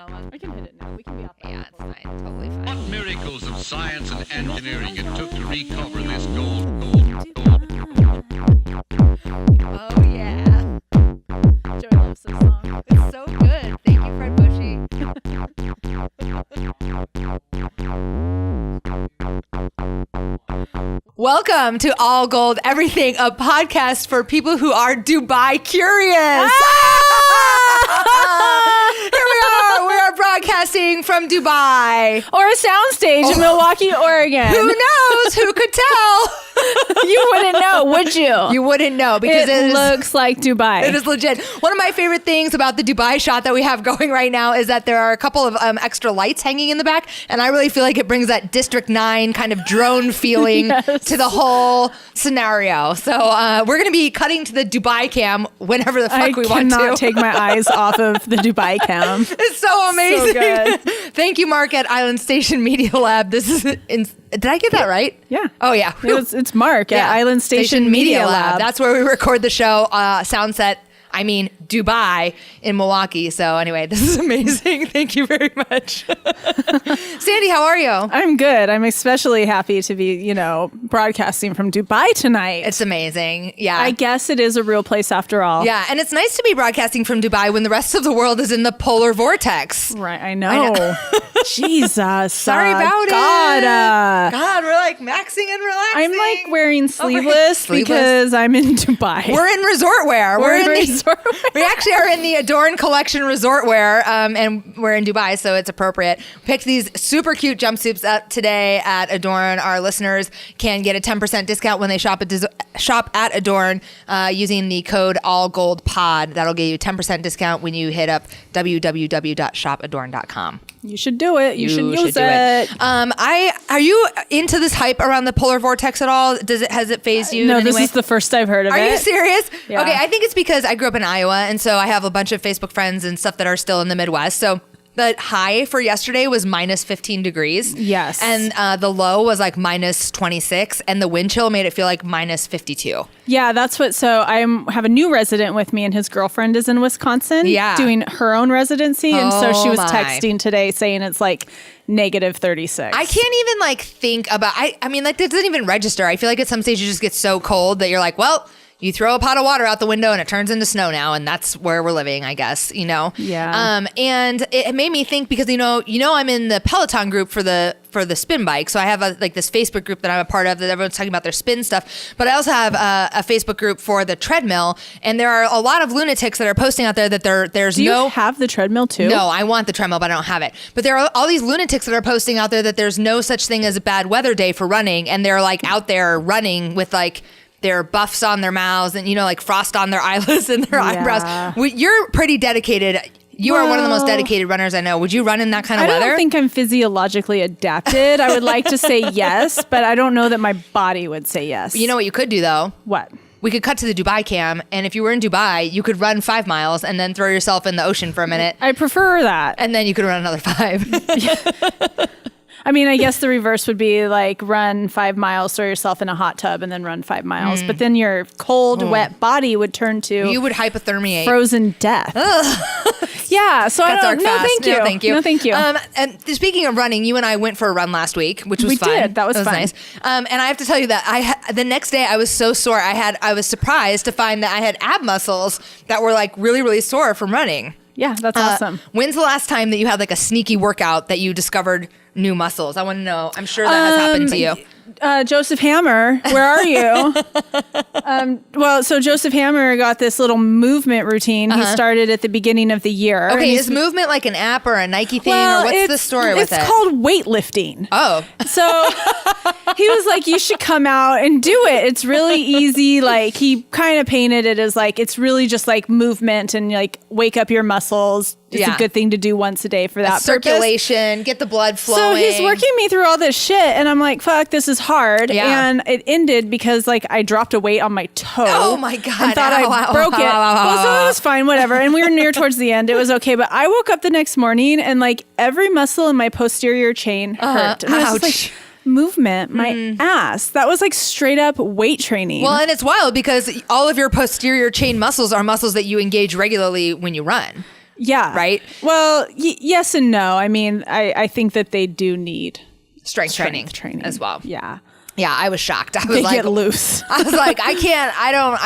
I can hit it now. We can be off that. Yeah, it's fine. Totally fine. What miracles of science and engineering it took to recover this gold. Oh, yeah. Joy loves this song. It's so good. Thank you, Fred Bushy. Welcome to All Gold Everything, a podcast for people who are Dubai curious. Here we are. We are broadcasting from Dubai. Or a soundstage in Milwaukee, Oregon. Who knows? Who could tell? You wouldn't know, would you? You wouldn't know because it looks like Dubai. It is legit. One of my favorite things about the Dubai shot that we have going right now is that there are a couple of extra lights hanging in the back, and I really feel like it brings that District 9 kind of drone feeling to the whole scenario. So we're going to be cutting to the Dubai cam whenever the fuck we want to. I cannot take my eyes off of the Dubai cam. It's so amazing. So good. Thank you, Mark at Island Station Media Lab. This is did I get that right? Yeah. Oh, yeah. It's Mark at Island Station Media Lab. That's where we record the show. Sound set. I mean, Dubai in Milwaukee. So anyway, this is amazing. Thank you very much. Sandy, how are you? I'm good. I'm especially happy to be, broadcasting from Dubai tonight. It's amazing. Yeah. I guess it is a real place after all. Yeah. And it's nice to be broadcasting from Dubai when the rest of the world is in the polar vortex. Right. I know. Jesus. Sorry about God, God, we're like maxing and relaxing. I'm like wearing sleeveless because I'm in Dubai. We're in resort wear. We're in resort wear. We actually are in the Adorn Collection resort wear, and we're in Dubai, so it's appropriate. We picked these super cute jumpsuits up today at Adorn. Our listeners can get a 10% discount when they shop at Adorn using the code AllGoldPod. That'll get you a 10% discount when you hit up www.shopadorn.com. You should do it. You should use do it. Are you into this hype around the polar vortex at all? Has it phased you? No, in any this way? is the first I've heard of it. Are you serious? Yeah. Okay, I think it's because I grew up in Iowa, and so I have a bunch of Facebook friends and stuff that are still in the Midwest. So the high for yesterday was minus 15 degrees. Yes. And the low was like minus 26, and the wind chill made it feel like minus 52. Yeah, that's what. So I have a new resident with me, and his girlfriend is in Wisconsin doing her own residency. And so she was texting today saying it's like negative 36. I can't even like think about, I mean, like that doesn't even register. I feel like at some stage you just get so cold that you're like, well, you throw a pot of water out the window and it turns into snow now, and that's where we're living, I guess, Yeah. And it made me think because I'm in the Peloton group for the spin bike, so I have this Facebook group that I'm a part of that everyone's talking about their spin stuff. But I also have a Facebook group for the treadmill, and there are a lot of lunatics that are posting out there that there's Do you have the treadmill too? No, I want the treadmill, but I don't have it. But there are all these lunatics that are posting out there that there's no such thing as a bad weather day for running, and they're like out there running with like their buffs on their mouths and, like frost on their eyelids and their eyebrows. You're pretty dedicated. You are one of the most dedicated runners I know. Would you run in that kind of weather? I don't think I'm physiologically adapted. I would like to say yes, but I don't know that my body would say yes. You know what you could do, though? What? We could cut to the Dubai cam, and if you were in Dubai, you could run 5 miles and then throw yourself in the ocean for a minute. I prefer that. And then you could run another 5. I mean, I guess the reverse would be like run 5 miles, throw yourself in a hot tub, and then run 5 miles. But then your cold, wet body would turn to... You would hypothermiate. Frozen death. Yeah, so I don't... No, thank you. No, thank you. No, thank you. And speaking of running, you and I went for a run last week, which was fun. We did. That was fun. Nice. And I have to tell you that the next day I was so sore. I was surprised to find that I had ab muscles that were like really, really sore from running. Yeah, that's awesome. When's the last time that you had like a sneaky workout that you discovered new muscles? I want to know. I'm sure that has happened to you. Joseph Hammer, where are you? So Joseph Hammer got this little movement routine. He started at the beginning of the year. Okay, is movement like an app or a Nike thing, or what's the story with it? It's called weightlifting. Oh. So he was like, you should come out and do it. It's really easy. Like he kind of painted it as like, it's really just like movement and like wake up your muscles. It's a good thing to do once a day for that circulation, purpose. Get the blood flowing. So he's working me through all this shit, and I'm like, fuck, this is hard. Yeah. And it ended because like I dropped a weight on my toe. Oh my God. And thought I broke it. Well, so it was fine, whatever. And we were near towards the end. It was okay. But I woke up the next morning and like every muscle in my posterior chain hurt. And I was just like, movement, my ass. That was like straight up weight training. Well, and it's wild because all of your posterior chain muscles are muscles that you engage regularly when you run. Yeah. Right? Well, yes and no. I mean, I think that they do need Strength training as well. Yeah. Yeah, I was shocked. I was They like, get loose. I was like, I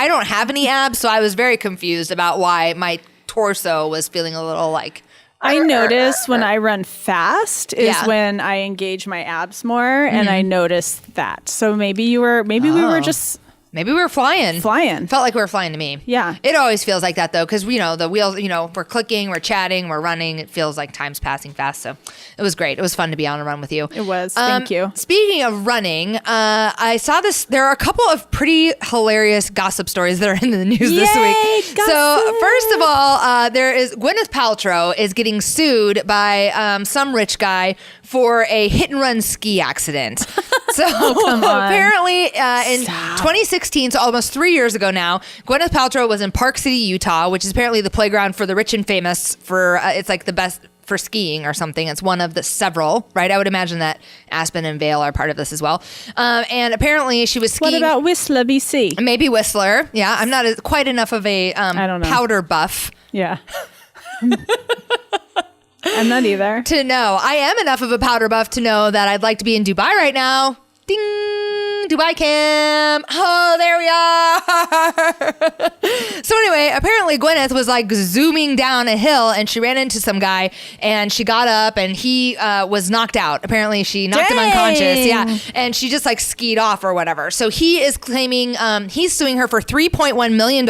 don't have any abs, so I was very confused about why my torso was feeling a little like. I notice when I run fast is when I engage my abs more, and I notice that. So maybe we were just. Maybe we were flying. Felt like we were flying to me. Yeah. It always feels like that, though, because, the wheels, we're clicking, we're chatting, we're running. It feels like time's passing fast. So it was great. It was fun to be on a run with you. It was. Thank you. Speaking of running, I saw this. There are a couple of pretty hilarious gossip stories that are in the news this week. Gossip. So first of all, there is Gwyneth Paltrow is getting sued by some rich guy for a hit and run ski accident. So apparently in 2016, so almost 3 years ago now, Gwyneth Paltrow was in Park City, Utah, which is apparently the playground for the rich and famous for, it's like the best for skiing or something. It's one of the several, right? I would imagine that Aspen and Vail are part of this as well. And apparently she was skiing. What about Whistler, BC? Maybe Whistler. Yeah, I'm not quite enough of a I don't know. powder buff. Yeah. I'm not either. To know. I am enough of a powder buff to know that I'd like to be in Dubai right now. Ding! Dubai cam. Oh, there we are. So anyway, apparently Gwyneth was like zooming down a hill and she ran into some guy and she got up and he was knocked out. Apparently she knocked him unconscious. Yeah. And she just like skied off or whatever. So he is claiming, he's suing her for $3.1 million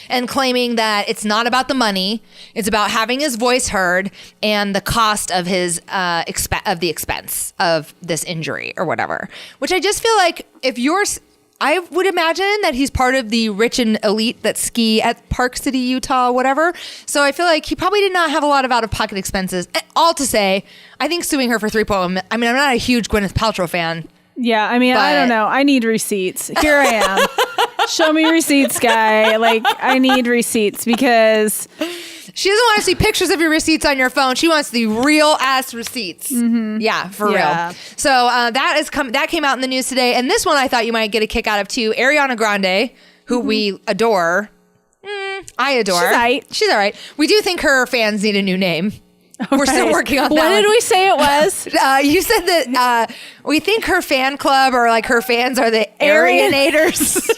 and claiming that it's not about the money. It's about having his voice heard and the cost of his, of the expense of this injury or whatever, which I just feel like if I would imagine that he's part of the rich and elite that ski at Park City, Utah, whatever. So I feel like he probably did not have a lot of out-of-pocket expenses. All to say, I think suing her for $3.1 I mean, I'm not a huge Gwyneth Paltrow fan. Yeah, I mean, I don't know. I need receipts. Here I am. Show me receipts, guy. Like, I need receipts because... She doesn't want to see pictures of your receipts on your phone. She wants the real ass receipts. Mm-hmm. Yeah, for real. So that came out in the news today. And this one I thought you might get a kick out of too. Ariana Grande, who we adore. I adore. She's all right. We do think her fans need a new name. We're still working on that. What did we say it was? You said that we think her fan club or like her fans are the Arianators.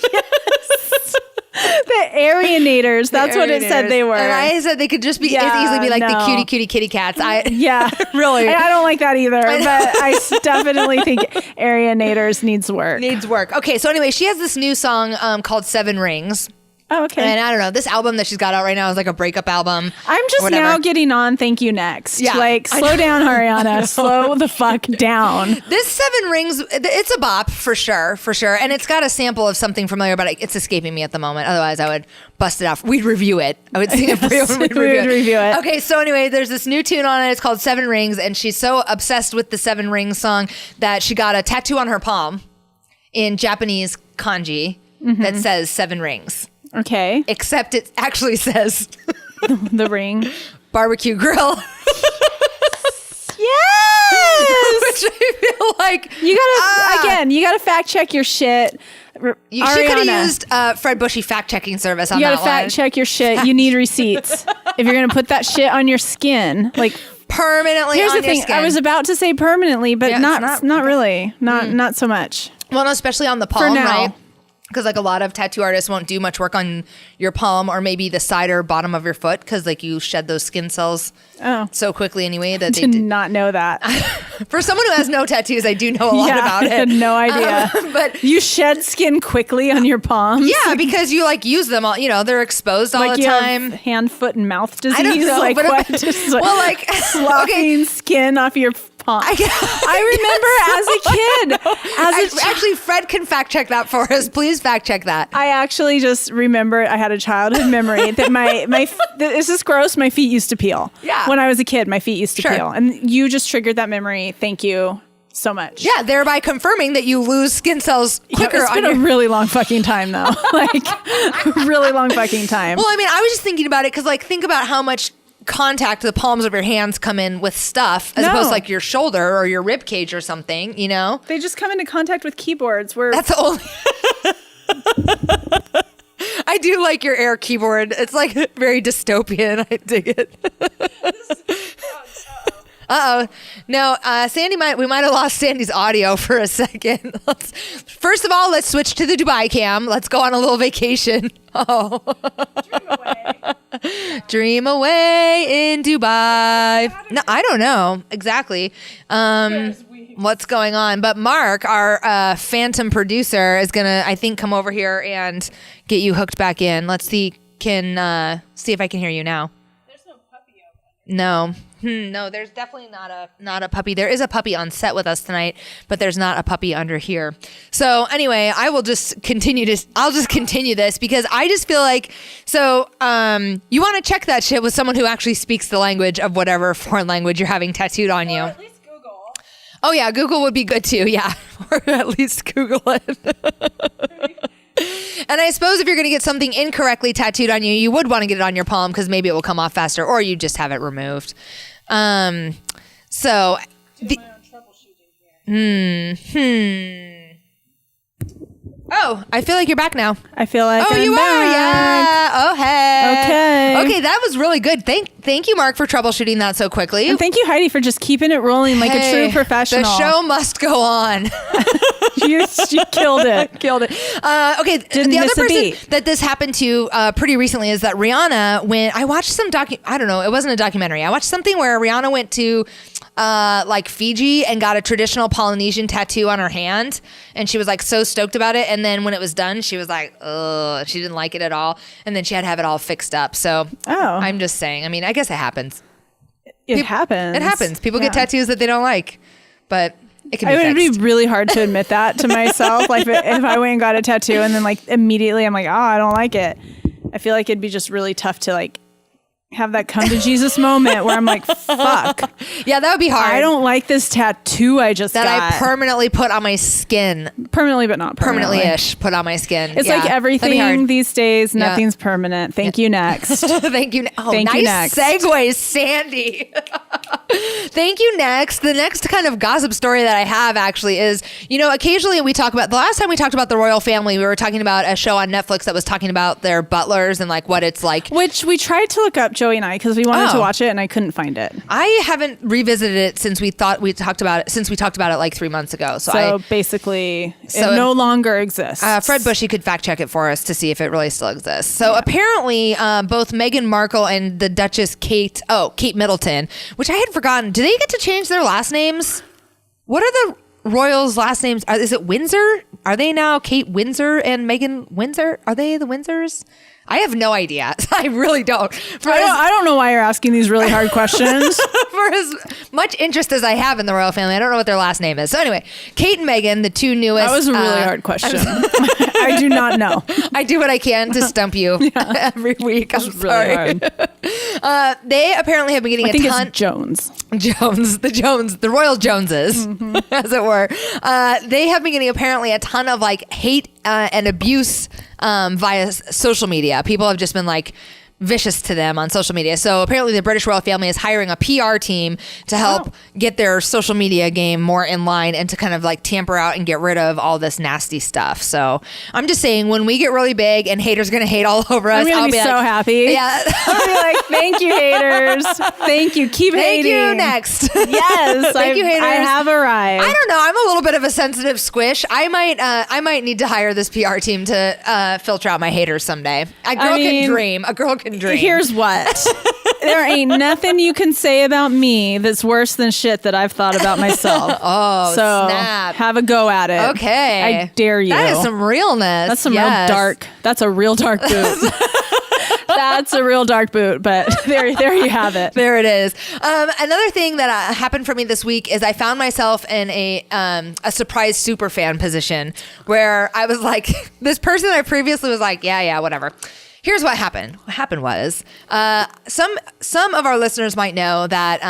The Arianators. That's what it said they were. And I said they could just be easily be like the cutie kitty cats. Really. I don't like that either. But I definitely think Arianators needs work. Okay, so anyway, she has this new song called 7 Rings. Oh, okay. And I don't know, this album that she's got out right now is like a breakup album. I'm just now getting on Thank You Next. Yeah, like, slow down, Ariana. Slow the fuck down. This 7 Rings, it's a bop for sure. And it's got a sample of something familiar, but it's escaping me at the moment. Otherwise, I would bust it off. We'd review it. I would sing it for you and we'd review it. Okay, so anyway, there's this new tune on it. It's called 7 Rings. And she's so obsessed with the 7 Rings song that she got a tattoo on her palm in Japanese kanji that says 7 Rings. Okay. Except it actually says the ring. Barbecue grill. Yes. Which I feel like you gotta fact check your shit. She could have used Fred Bushy fact checking service on that one. You gotta fact check your shit. You need receipts. If you're gonna put that shit on your skin, like permanently Here's on the thing. your skin. I was about to say permanently, but not really. Not so much. Well, no, especially on the palm, right? Because like a lot of tattoo artists won't do much work on your palm or maybe the side or bottom of your foot because like you shed those skin cells so quickly anyway that I did not know that. For someone who has no tattoos, I do know a lot about it. I had no idea. But you shed skin quickly on your palms? Yeah, because you like use them all, they're exposed all the time. Have hand, foot, and mouth disease? I don't know, like but what? Just like sloughing skin off your palm. I remember as a kid. Actually, Fred can fact check that for us. Please fact check that. I actually just remember I had a childhood memory that this is gross. My feet used to peel. Yeah. When I was a kid, my feet used to peel. And you just triggered that memory. Thank you so much. Yeah, thereby confirming that you lose skin cells quicker. It's been a really long fucking time though. Really long fucking time. Well, I mean, I was just thinking about it because think about how much contact the palms of your hands come in with stuff as opposed to like your shoulder or your rib cage or something, They just come into contact with keyboards. That's the only... I do like your Air keyboard. It's like very dystopian. I dig it. Uh-oh. No, Sandy we might have lost Sandy's audio for a second. First of all, let's switch to the Dubai cam. Let's go on a little vacation. Oh. Dream away in Dubai. No, I don't know exactly what's going on. But Mark, our phantom producer, is going to, I think, come over here and get you hooked back in. Let's see, see if I can hear you now. There's no puppy out there. No. No, there's definitely not a puppy. There is a puppy on set with us tonight, but there's not a puppy under here. So anyway, I'll just continue this because I just feel like, so you want to check that shit with someone who actually speaks the language of whatever foreign language you're having tattooed on you. Or at least Google. Oh yeah, Google would be good too. Yeah, or at least Google it. And I suppose if you're going to get something incorrectly tattooed on you, you would want to get it on your palm because maybe it will come off faster, or you just have it removed. So, Oh, I feel like you're back now. I feel like I'm you back. are. Yeah. Oh, hey. Okay. Okay, that was really good. Thank you, Mark, for troubleshooting that so quickly. And thank you, Heidi, for just keeping it rolling like a true professional. The show must go on. you killed it. Okay, the other person that this happened to pretty recently is that Rihanna I watched some I don't know, it wasn't a documentary. I watched something where Rihanna went to like Fiji and got a traditional Polynesian tattoo on her hand, and she was like so stoked about it, and then when it was done she was like, ugh, she didn't like it at all, and then she had to have it all fixed up. So I'm just saying, I mean, I guess it happens. It happens. People get tattoos that they don't like, but it can be fixed. It would be really hard to admit that to myself. Like if I went and got a tattoo and then like immediately I'm like, oh, I don't like it. I feel like it'd be just really tough to like have that come to Jesus moment where I'm like, fuck. Yeah, that would be hard. I don't like this tattoo I just got. I permanently put on my skin. Permanently, but not permanently. Permanently-ish put on my skin. It's like everything these days, nothing's permanent. Thank you, next. Thank you. Oh, Thank nice you, next. segue, Sandy. Thank you, next. The next kind of gossip story that I have actually is, occasionally we talk about, the last time we talked about the royal family, we were talking about a show on Netflix that was talking about their butlers and like what it's like. Which we tried to look up, Joey and I, because we wanted to watch it and I couldn't find it. I haven't revisited it since we talked about it like 3 months ago. So basically it no longer exists. Fred Bushy could fact check it for us to see if it really still exists. So apparently both Meghan Markle and the Duchess Kate Middleton, which I had forgotten, do they get to change their last names? What are the royals' last names? Is it Windsor? Are they now Kate Windsor and Meghan Windsor? Are they the Windsors? I have no idea. I really don't. I don't know why you're asking these really hard questions. For as much interest as I have in the royal family, I don't know what their last name is. So anyway, Kate and Meghan, the two newest. That was a really hard question. I do not know. I do what I can to stump you every week. I'm sorry. Really hard. They apparently have been getting it's Jones, the royal Joneses, as it were. They have been getting apparently a ton of like hate and abuse via social media. People have just been like vicious to them on social media. So apparently the British royal family is hiring a PR team to help get their social media game more in line and to kind of like tamper out and get rid of all this nasty stuff. So I'm just saying, when we get really big and haters are going to hate all over us, I'll be so happy. Yeah. I'll be like, thank you, haters. Thank you. Keep hating. Thank you, next. Yes. Thank you, haters. I have arrived. I don't know. I'm a little bit of a sensitive squish. I might need to hire this PR team to filter out my haters someday. A girl can dream. Here's what. There ain't nothing you can say about me that's worse than shit that I've thought about myself. Snap. Have a go at it. Okay. I dare you. That is some realness. That's that's a real dark boot. That's a real dark boot, but there you have it. There it is. Another thing that happened for me this week is I found myself in a surprise super fan position where I was like, this person I previously was like, yeah, whatever. Here's what happened. What happened was some of our listeners might know that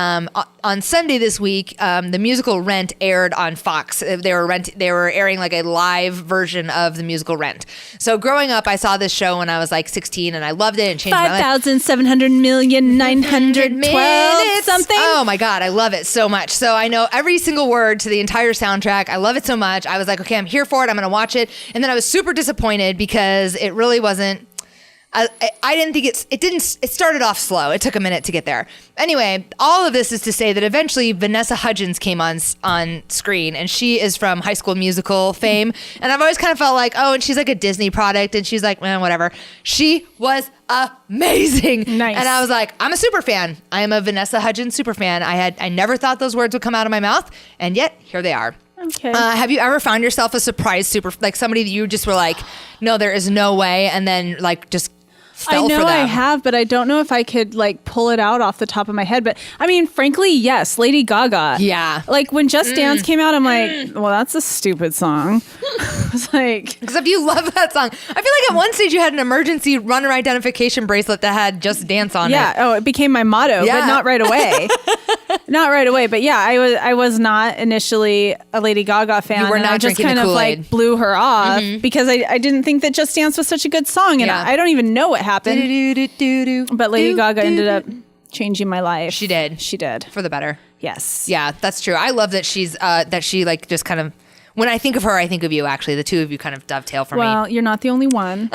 on Sunday this week, the musical Rent aired on Fox. They were airing like a live version of the musical Rent. So growing up, I saw this show when I was like 16, and I loved it and changed my life. 5,700,912 something. Oh my God, I love it so much. So I know every single word to the entire soundtrack. I love it so much. I was like, okay, I'm here for it. I'm going to watch it. And then I was super disappointed because it really wasn't I didn't think it started off slow. It took a minute to get there. Anyway, all of this is to say that eventually Vanessa Hudgens came on screen, and she is from High School Musical fame. And I've always kind of felt like, oh, and she's like a Disney product, and she's like, man, whatever. She was amazing. Nice. And I was like, I'm a super fan. I am a Vanessa Hudgens super fan. I never thought those words would come out of my mouth, and yet here they are. Okay. Have you ever found yourself a surprise super, like somebody that you just were like, no, there is no way, and then like just fell I know for them? I have, but I don't know if I could like pull it out off the top of my head. But I mean, frankly, yes, Lady Gaga. Yeah. Like when Just Dance came out, I'm like, well, that's a stupid song. It's like, Because if you love that song, I feel like at one stage you had an emergency runner identification bracelet that had Just Dance on yeah. it. Oh, it became my motto, Yeah. but not right away. Not right away. But yeah, I was not initially a Lady Gaga fan. You were and not I just drinking kind the of Kool-Aid. like blew her off because I didn't think that Just Dance was such a good song, and Yeah. I don't even know what happened. But Lady Gaga ended up changing my life. She did. She did. For the better. Yes. Yeah, that's true. I love that that she like just kind of, when I think of her, I think of you actually. The two of you kind of dovetail for me. Well, you're not the only one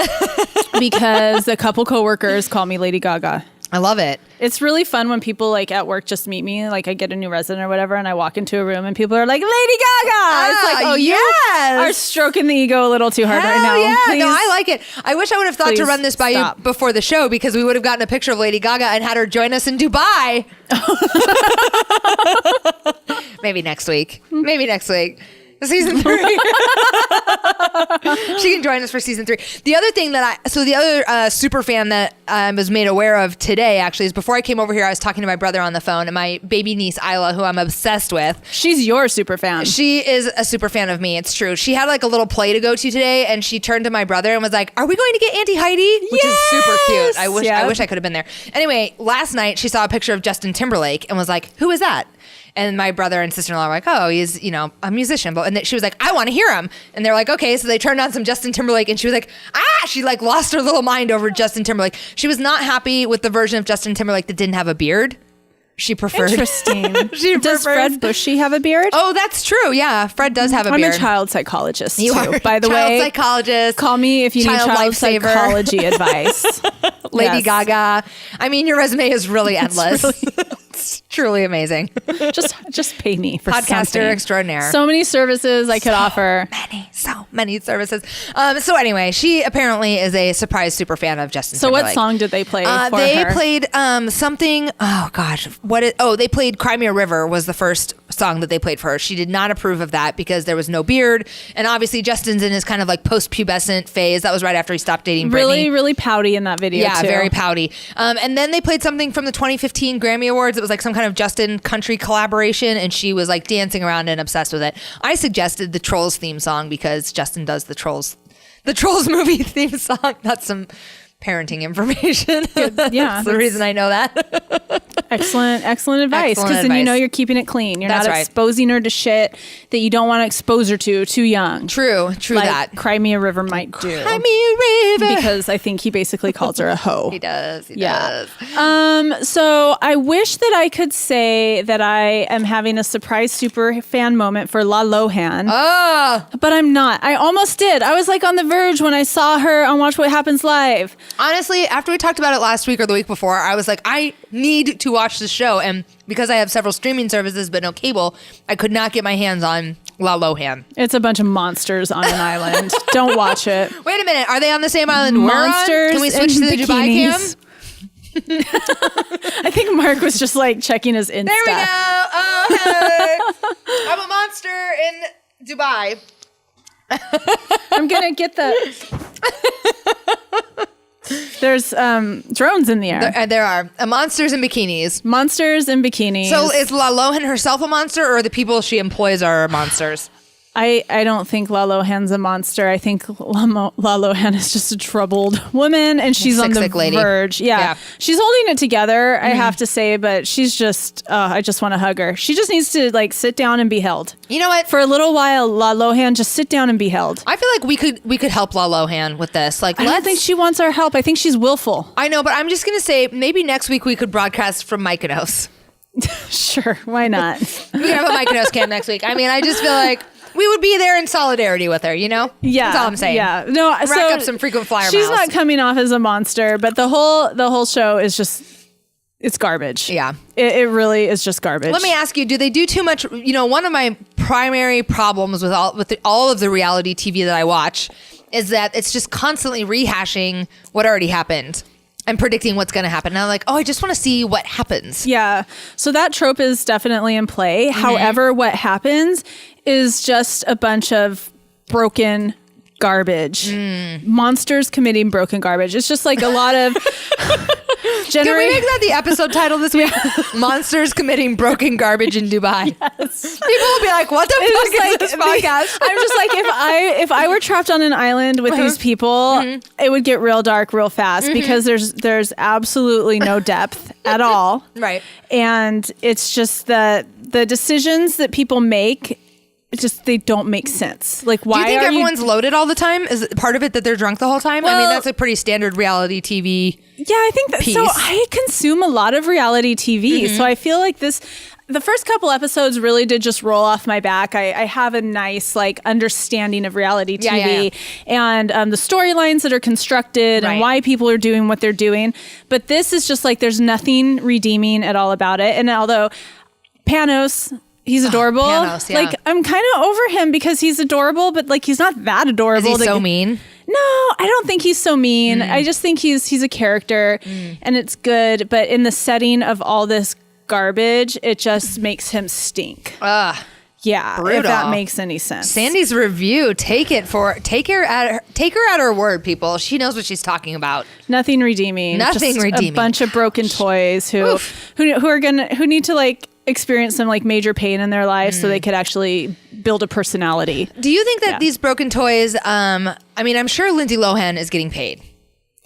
because a couple coworkers call me Lady Gaga. I love it. It's really fun when people like at work just meet me. Like I get a new resident or whatever, and I walk into a room and people are like, "Lady Gaga!" It's like, oh, you are stroking the ego a little too hard right now. Yeah, Please. no, I like it. I wish I would have thought to Please run this by stop. you before the show, because we would have gotten a picture of Lady Gaga and had her join us in Dubai. Maybe next week. Maybe next week. Season 3. She can join us for season 3. The other thing that the other super fan that I was made aware of today, actually, is before I came over here, I was talking to my brother on the phone, and my baby niece, Isla, who I'm obsessed with. She's your super fan. She is a super fan of me. It's true. She had like a little play to go to today, and she turned to my brother and was like, "Are we going to get Auntie Heidi?" Which is super cute. I wish I could have been there. Anyway, last night she saw a picture of Justin Timberlake and was like, "Who is that?" And my brother and sister-in-law were like, "Oh, he's, a musician." And then she was like, "I want to hear him." And they're like, "Okay." So they turned on some Justin Timberlake, and she was like, she like lost her little mind over Justin Timberlake. She was not happy with the version of Justin Timberlake that didn't have a beard. She preferred. Interesting. Does Fred Bushy have a beard? Oh, that's true. Yeah, Fred does have a beard. I'm a child psychologist You too, are by the way. Child psychologist. Call me if you need child lifesaver. psychology advice. Lady Yes. Gaga. I mean, your resume is really endless. It's truly amazing. Just pay me for Podcaster something. extraordinaire. So many services I could offer. So many services. So anyway, she apparently is a surprise super fan of Justin Timberlake. What song did they play for They her? played something. Oh gosh, they played "Cry Me a River" was the first song that they played for her. She did not approve of that because there was no beard, and obviously Justin's in his kind of like post-pubescent phase. That was right after he stopped dating Britney. Really, really pouty in that video. Yeah, too. very pouty. And then they played something from the 2015 Grammy Awards. It was like some kind of Justin country collaboration, and she was like dancing around and obsessed with it. I suggested the Trolls theme song because Justin does the Trolls movie theme song. That's some parenting information. Yeah, that's the reason I know that. Excellent advice. Because then you know you're keeping it clean. You're That's not right. exposing her to shit that you don't want to expose her to too young. True Like that. Cry Me a River might do. Cry me a river. Because I think he basically calls her a hoe. He does. He Yeah. does. So I wish that I could say that I am having a surprise super fan moment for La Lohan. Oh. But I'm not. I almost did. I was like on the verge when I saw her on Watch What Happens Live. Honestly, after we talked about it last week or the week before, I was like, I need to watch this show. And because I have several streaming services but no cable, I could not get my hands on La Lohan. It's a bunch of monsters on an island. Don't watch it. Wait a minute. Are they on the same island Monsters we're on? Can we switch to in the Dubai cam? bikinis. I think Mark was just like checking his Insta. There we go. Oh, hey. I'm a monster in Dubai. I'm going to get the... There's drones in the air. There are monsters in bikinis. Monsters in bikinis. So is La Lohan herself a monster, or the people she employs are monsters? I don't think La Lohan's a monster. I think La Lohan is just a troubled woman, and she's on the sick lady. verge. Yeah. She's holding it together, I have to say, but she's just, I just want to hug her. She just needs to like sit down and be held. You know what? For a little while, La Lohan, just sit down and be held. I feel like we could help La Lohan with this. Like, I don't think she wants our help. I think she's willful. I know, but I'm just gonna say maybe next week we could broadcast from Mykonos. Sure, why not? We can have a Mykonos camp next week. I mean, I just feel like we would be there in solidarity with her, Yeah. That's all I'm saying. Yeah. No, Rack up some frequent flyer She's miles. not coming off as a monster, but the whole show is just, it's garbage. Yeah. It really is just garbage. Let me ask you, do they do too much? One of my primary problems with all of the reality TV that I watch is that it's just constantly rehashing what already happened and predicting what's going to happen. And I'm like, I just want to see what happens. Yeah. So that trope is definitely in play. However, what happens is just a bunch of broken garbage. Monsters committing broken garbage. It's just like a lot of... Can we make that the episode title this week? Monsters committing broken garbage in Dubai. Yes. People will be like, what the fuck is this podcast? I'm just like, if I were trapped on an island with these people, it would get real dark real fast because there's absolutely no depth at all. Right. And it's just the decisions that people make, they don't make sense. Like, why? Do you think everyone's loaded all the time? Is part of it that they're drunk the whole time? Well, I mean, that's a pretty standard reality TV. Yeah, I think that. Piece. So I consume a lot of reality TV. So I feel like the first couple episodes really did just roll off my back. I have a nice understanding of reality TV and the storylines that are constructed and why people are doing what they're doing. But this is just there's nothing redeeming at all about it. And although Panos, he's adorable. Panos, yeah. I'm kind of over him because he's adorable, but he's not that adorable. Is he so mean? No, I don't think he's so mean. I just think he's a character and it's good. But in the setting of all this garbage, it just makes him stink. Yeah, brutal. If that makes any sense. Sandy's review, take her at her word, people. She knows what she's talking about. Nothing redeeming. Nothing just redeeming. A bunch of broken toys who need to experience some major pain in their lives so they could actually build a personality. Do you think that these broken toys, I'm sure Lindsay Lohan is getting paid,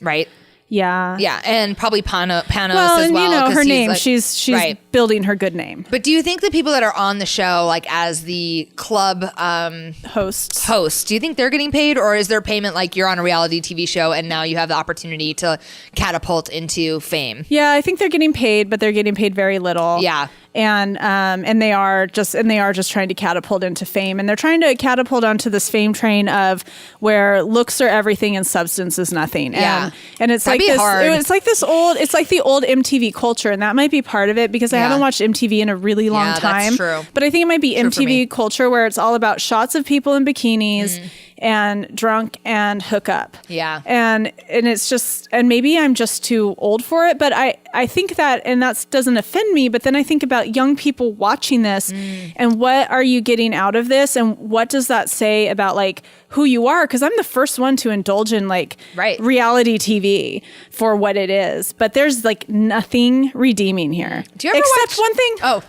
right? Yeah. Yeah, and probably Panos well, as well. And her name, she's right. building her good name. But do you think the people that are on the show, as the club hosts, do you think they're getting paid, or is their payment you're on a reality TV show and now you have the opportunity to catapult into fame? Yeah, I think they're getting paid, but they're getting paid very little. Yeah. And they are just trying to catapult into fame, and they're trying to catapult onto this fame train of where looks are everything and substance is nothing. Yeah. And it's That'd be hard. It's like the old MTV culture, and that might be part of it because I haven't watched MTV in a really long time. That's true. But I think it might be True MTV culture where it's all about shots of people in bikinis and drunk and hook up. Yeah. And it's just, and maybe I'm just too old for it, but I think that, and that doesn't offend me, but then I think about young people watching this and what are you getting out of this? And what does that say about who you are? Cause I'm the first one to indulge in reality TV for what it is, but there's nothing redeeming here. Do you ever Except watch? one thing. Oh.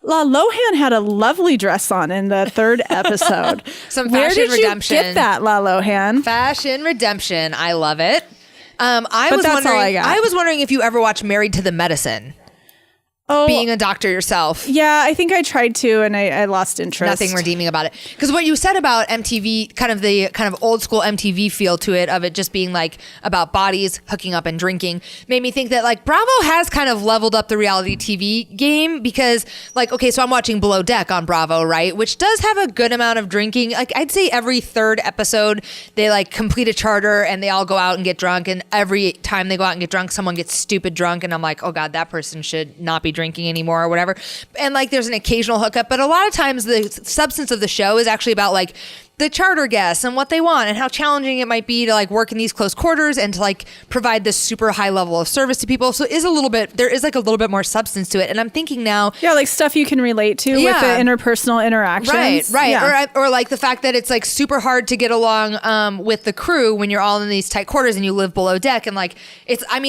Lohan had a lovely dress on in the third episode. Some Where fashion did redemption. You get that, Lohan? Fashion redemption. I love it. But that's all I got. I was wondering if you ever watched Married to the Medicine. Oh, Being a doctor yourself. Yeah, I think I tried to, and I lost interest. Nothing redeeming about it. Because what you said about MTV, kind of old school MTV feel to it, of it just being about bodies, hooking up and drinking, made me think that Bravo has kind of leveled up the reality TV game because okay, so I'm watching Below Deck on Bravo, right? Which does have a good amount of drinking. I'd say every third episode, they complete a charter and they all go out and get drunk. And every time they go out and get drunk, someone gets stupid drunk. And I'm like, oh God, that person should not be drinking anymore or whatever. And there's an occasional hookup, but a lot of times the substance of the show is actually about the charter guests and what they want and how challenging it might be to work in these close quarters and to provide this super high level of service to people. So there is a little bit more substance to it. And I'm thinking now, stuff you can relate to with the interpersonal interactions. Right. Yeah. Or the fact that it's super hard to get along with the crew when you're all in these tight quarters and you live below deck. And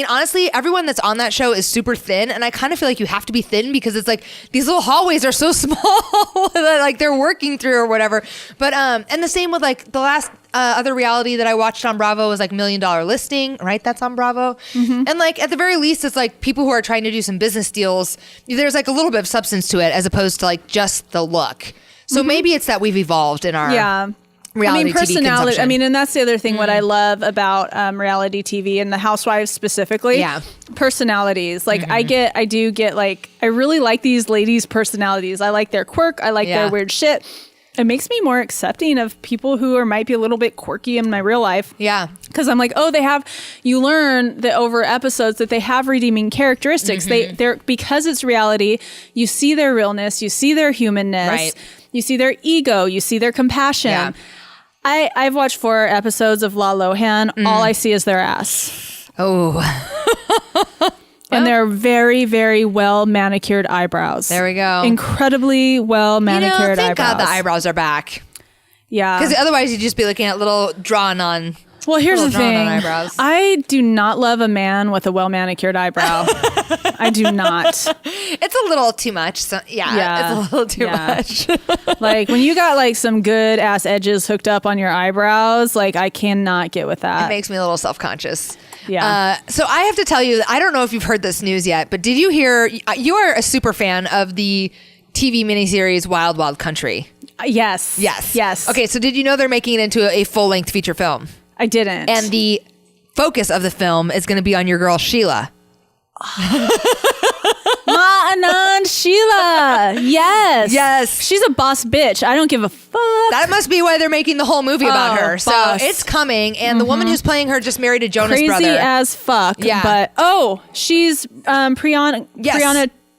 honestly, everyone that's on that show is super thin. And I kind of feel like you have to be thin because it's these little hallways are so small that they're working through or whatever. But, and the same with the last other reality that I watched on Bravo was $1 Million Listing, right? That's on Bravo. And at the very least, it's people who are trying to do some business deals. There's a little bit of substance to it as opposed to just the look. So maybe it's that we've evolved in our reality personality. TV consumption. And that's the other thing. What I love about reality TV and the housewives specifically. Yeah. Personalities. I really like these ladies' personalities. I like their quirk. I like their weird shit. It makes me more accepting of people who might be a little bit quirky in my real life. Yeah. Because I'm like, you learn that over episodes that they have redeeming characteristics. They're because it's reality, you see their realness, you see their humanness, right. You see their ego, you see their compassion. Yeah. I've watched 4 episodes of La Lohan. All I see is their ass. Oh. And they're very, very well manicured eyebrows. There we go. Incredibly well manicured thank eyebrows. God the eyebrows are back. Yeah. Because otherwise you'd just be looking at little drawn on. Well, here's the thing. Eyebrows. I do not love a man with a well manicured eyebrow. I do not. It's a little too much. So, yeah, it's a little too much. Like when you got like some good ass edges hooked up on your eyebrows, like I cannot get with that. It makes me a little self-conscious. Yeah. So I have to tell you, I don't know if you've heard this news yet, but did you hear, you are a super fan of the TV miniseries Wild Wild Country. Yes. Okay, so did you know they're making it into a full-length feature film? I didn't. And the focus of the film is going to be on your girl, Sheila. Ma Anand Sheila. Yes. She's a boss bitch. I don't give a fuck. That must be why they're making the whole movie about her. Boss. So it's coming. And the woman who's playing her just married a Jonas Crazy brother. as fuck. Yeah. But, she's Priyanka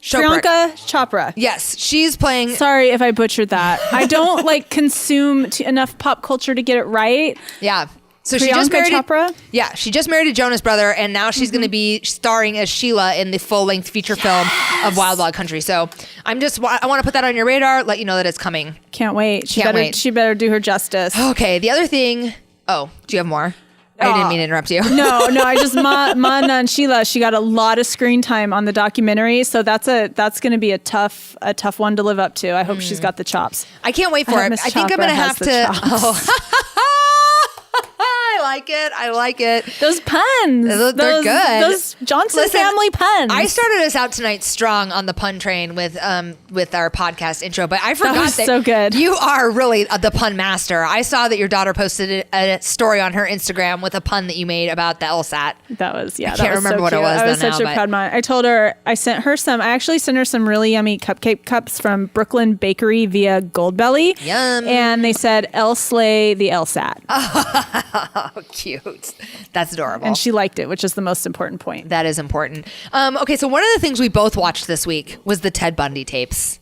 Chopra. Yes, she's playing. Sorry if I butchered that. I don't consume enough pop culture to get it right. Yeah. So Priyanka she just married Chopra? she just married a Jonas brother, and now she's going to be starring as Sheila in the full-length feature film of Wild Wild Country. So I want to put that on your radar, let you know that it's coming. Can't wait. She better do her justice. Okay, the other thing. Oh, do you have more? I didn't mean to interrupt you. No, I just Ma and Sheila. She got a lot of screen time on the documentary, so that's going to be a tough one to live up to. I hope she's got the chops. I can't wait for it. I think I'm going to have to. I like it. Those puns. They're good. Those Johnson family puns. I started us out tonight strong on the pun train with our podcast intro, but I forgot that so good. You are really the pun master. I saw that your daughter posted a story on her Instagram with a pun that you made about the LSAT. That was, I can't remember what it was. I was such a proud mom. I told her, I actually sent her some really yummy cupcake cups from Brooklyn Bakery via Goldbelly. Yum. And they said, El Slay the LSAT. Oh, cute. That's adorable. And she liked it, which is the most important point. That is important. Okay, so one of the things we both watched this week was the Ted Bundy tapes.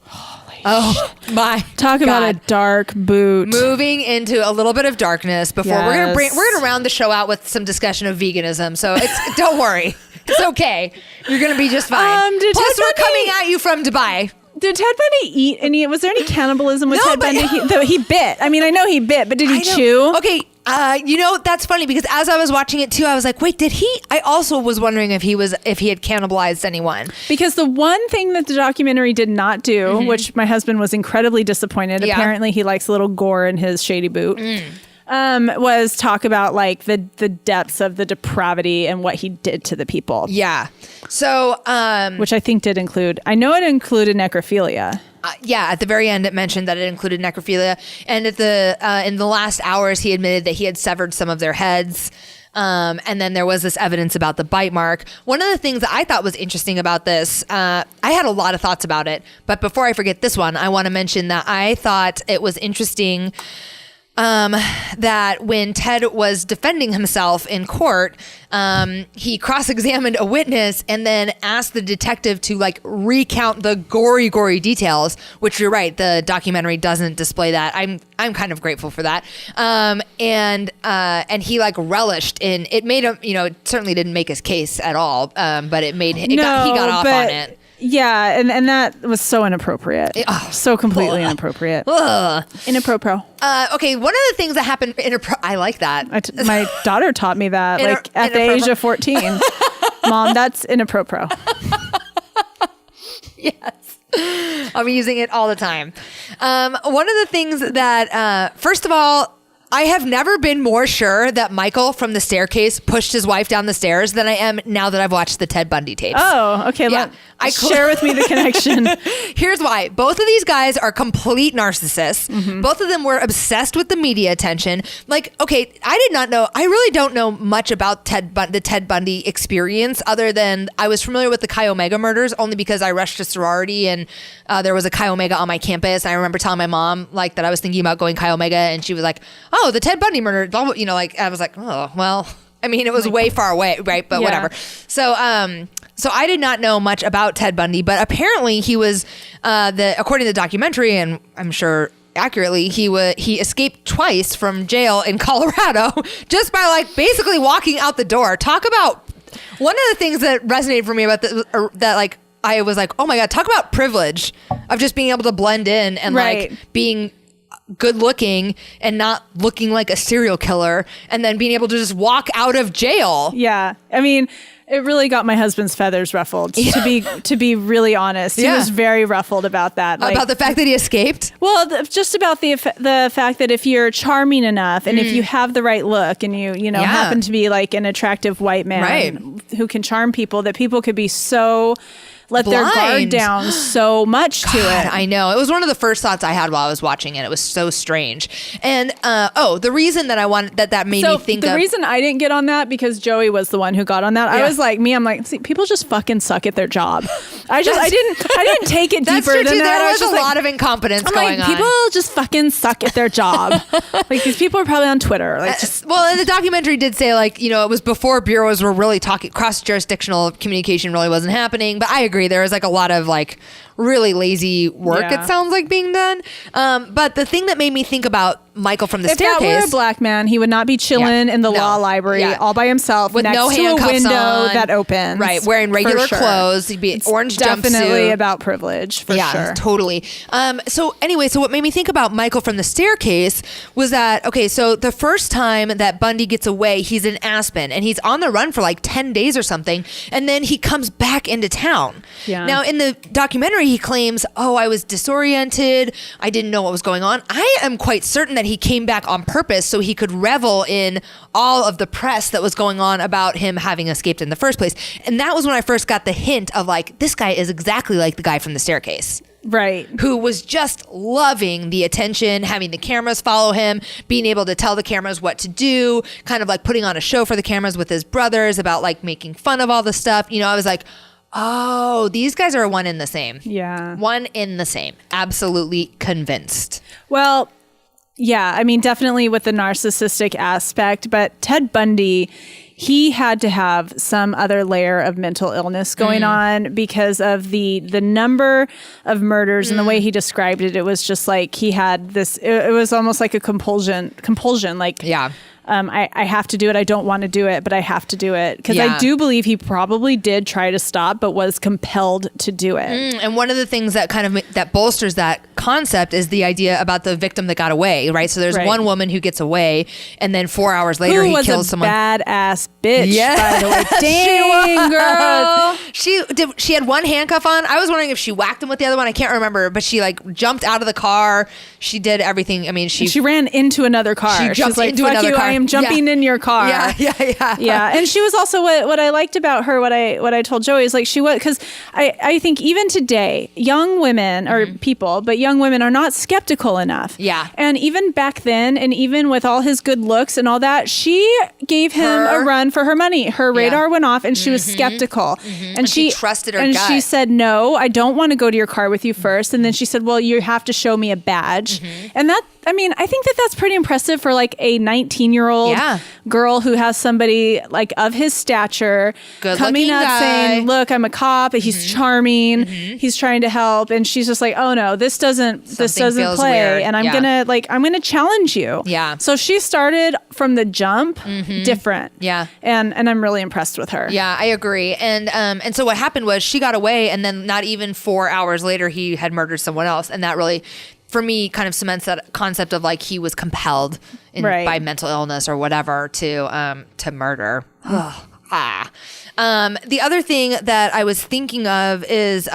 Oh my! Talk about a dark boot. Moving into a little bit of darkness before we're gonna round the show out with some discussion of veganism. So don't worry, it's okay. You're gonna be just fine. Plus, we're coming at you from Dubai. Did Ted Bundy eat any? Was there any cannibalism with Ted Bundy? He bit. I mean, I know he bit, but did he chew? Okay, that's funny because as I was watching it too, I was like, wait, did he? I also was wondering if he had cannibalized anyone. Because the one thing that the documentary did not do, which my husband was incredibly disappointed. Yeah. Apparently, he likes a little gore in his shady boot. Was talk about the depths of the depravity and what he did to the people. Yeah. So, which I think did include, I know it included necrophilia. At the very end, it mentioned that it included necrophilia. And in the last hours, he admitted that he had severed some of their heads. And then there was this evidence about the bite mark. One of the things that I thought was interesting about this, I had a lot of thoughts about it. But before I forget this one, I want to mention that I thought it was interesting that when Ted was defending himself in court, he cross-examined a witness and then asked the detective to recount the gory details, which you're right, the documentary doesn't display that. I'm kind of grateful for that. And he relished in it. Made him, it certainly didn't make his case at all, but it made he got off on it. Yeah, and that was so inappropriate. So completely inappropriate. Inappropriate. Okay, one of the things that happened I like that. My daughter taught me that at the age of 14. Mom, that's inappropriate. Yes. I'm using it all the time. One of the things that, first of all, I have never been more sure that Michael from the staircase pushed his wife down the stairs than I am now that I've watched the Ted Bundy tapes. Oh, okay. Yeah. Share with me the connection. Here's why. Both of these guys are complete narcissists. Mm-hmm. Both of them were obsessed with the media attention. Like, okay, I really don't know much about the Ted Bundy experience other than I was familiar with the Chi Omega murders only because I rushed a sorority and there was a Chi Omega on my campus. I remember telling my mom like that I was thinking about going Chi Omega and she was like, oh, the Ted Bundy murder, you know, like I was like, oh, well, I mean, it was way far away, right? But whatever. So I did not know much about Ted Bundy, but apparently he was, according to the documentary, and I'm sure accurately, he escaped twice from jail in Colorado just by like basically walking out the door. Talk about one of the things that resonated for me about that, like I was like, oh my God, talk about privilege of just being able to blend in and like being good looking and not looking like a serial killer and then being able to just walk out of jail. Yeah. I mean, it really got my husband's feathers ruffled, to be really honest. He was very ruffled about that. Like, about the fact that he escaped? Well, just about the fact that if you're charming enough and if you have the right look and you know happen to be like an attractive white man who can charm people, that people could be so let their guard down so much to it. I know. It was one of the first thoughts I had while I was watching it. It was so strange. And the reason that I wanted that made me think the reason I didn't get on that because Joey was the one who got on that. I was like, I'm like, see, people just fucking suck at their job. I didn't take it deeper than too. that. There was a lot of incompetence going on. People just fucking suck at their job. Like these people are probably on Twitter. Like and the documentary did say like, you know, it was before bureaus were really talking, cross-jurisdictional communication really wasn't happening. But I agree. There was like a lot of like really lazy work, it sounds like, being done. But the thing that made me think about Michael from the staircase. If that were a black man, he would not be chilling in the law library all by himself with next no to a window that opens. Right, wearing regular clothes. He'd be an orange jumpsuit. Definitely about privilege, for sure. Yeah, totally. So what made me think about Michael from the staircase was that, okay, so the first time that Bundy gets away, he's in Aspen and he's on the run for like 10 days or something. And then he comes back into town. Yeah. Now in the documentary, he claims, I was disoriented. I didn't know what was going on. I am quite certain that he came back on purpose so he could revel in all of the press that was going on about him having escaped in the first place. And that was when I first got the hint of like, this guy is exactly like the guy from the staircase. Right. Who was just loving the attention, having the cameras follow him, being able to tell the cameras what to do, kind of like putting on a show for the cameras with his brothers about like making fun of all the stuff. You know, I was like, oh, these guys are one in the same. Yeah. One in the same. Absolutely convinced. Well, yeah, I mean, definitely with the narcissistic aspect, but Ted Bundy, he had to have some other layer of mental illness going on because of the number of murders and the way he described it. It was just like he had this, it was almost like a compulsion, like, I have to do it. I don't want to do it, but I have to do it. Because I do believe he probably did try to stop, but was compelled to do it. And one of the things that kind of that bolsters that concept is the idea about the victim that got away, right? So there's one woman who gets away, and then 4 hours later he kills someone. Badass bitch, by the way. Dang, girl. She had one handcuff on. I was wondering if she whacked him with the other one. I can't remember, but she like jumped out of the car. She did everything. I mean, she ran into another car. She jumped into another car. I am jumping in your car. Yeah. And she was also what I liked about her. What I told Joey is like she was, because I think even today, young women or people, but young women are not skeptical enough. Yeah. And even back then, and even with all his good looks and all that, she gave him a run for her money. Her radar went off, and she was skeptical, and she trusted her gut. She said, "No, I don't want to go to your car with you first." And then she said, "Well, you have to show me a badge," and that. I mean, I think that's pretty impressive for like a 19-year-old girl who has somebody like of his stature coming up saying, "Look, I'm a cop. He's charming. He's trying to help." And she's just like, "Oh no, this doesn't play." Weird. And I'm gonna challenge you. Yeah. So she started from the jump different. Yeah. And I'm really impressed with her. Yeah, I agree. And so what happened was she got away, and then not even 4 hours later he had murdered someone else, and that really, for me, kind of cements that concept of like he was compelled by mental illness or whatever to murder. The other thing that I was thinking of is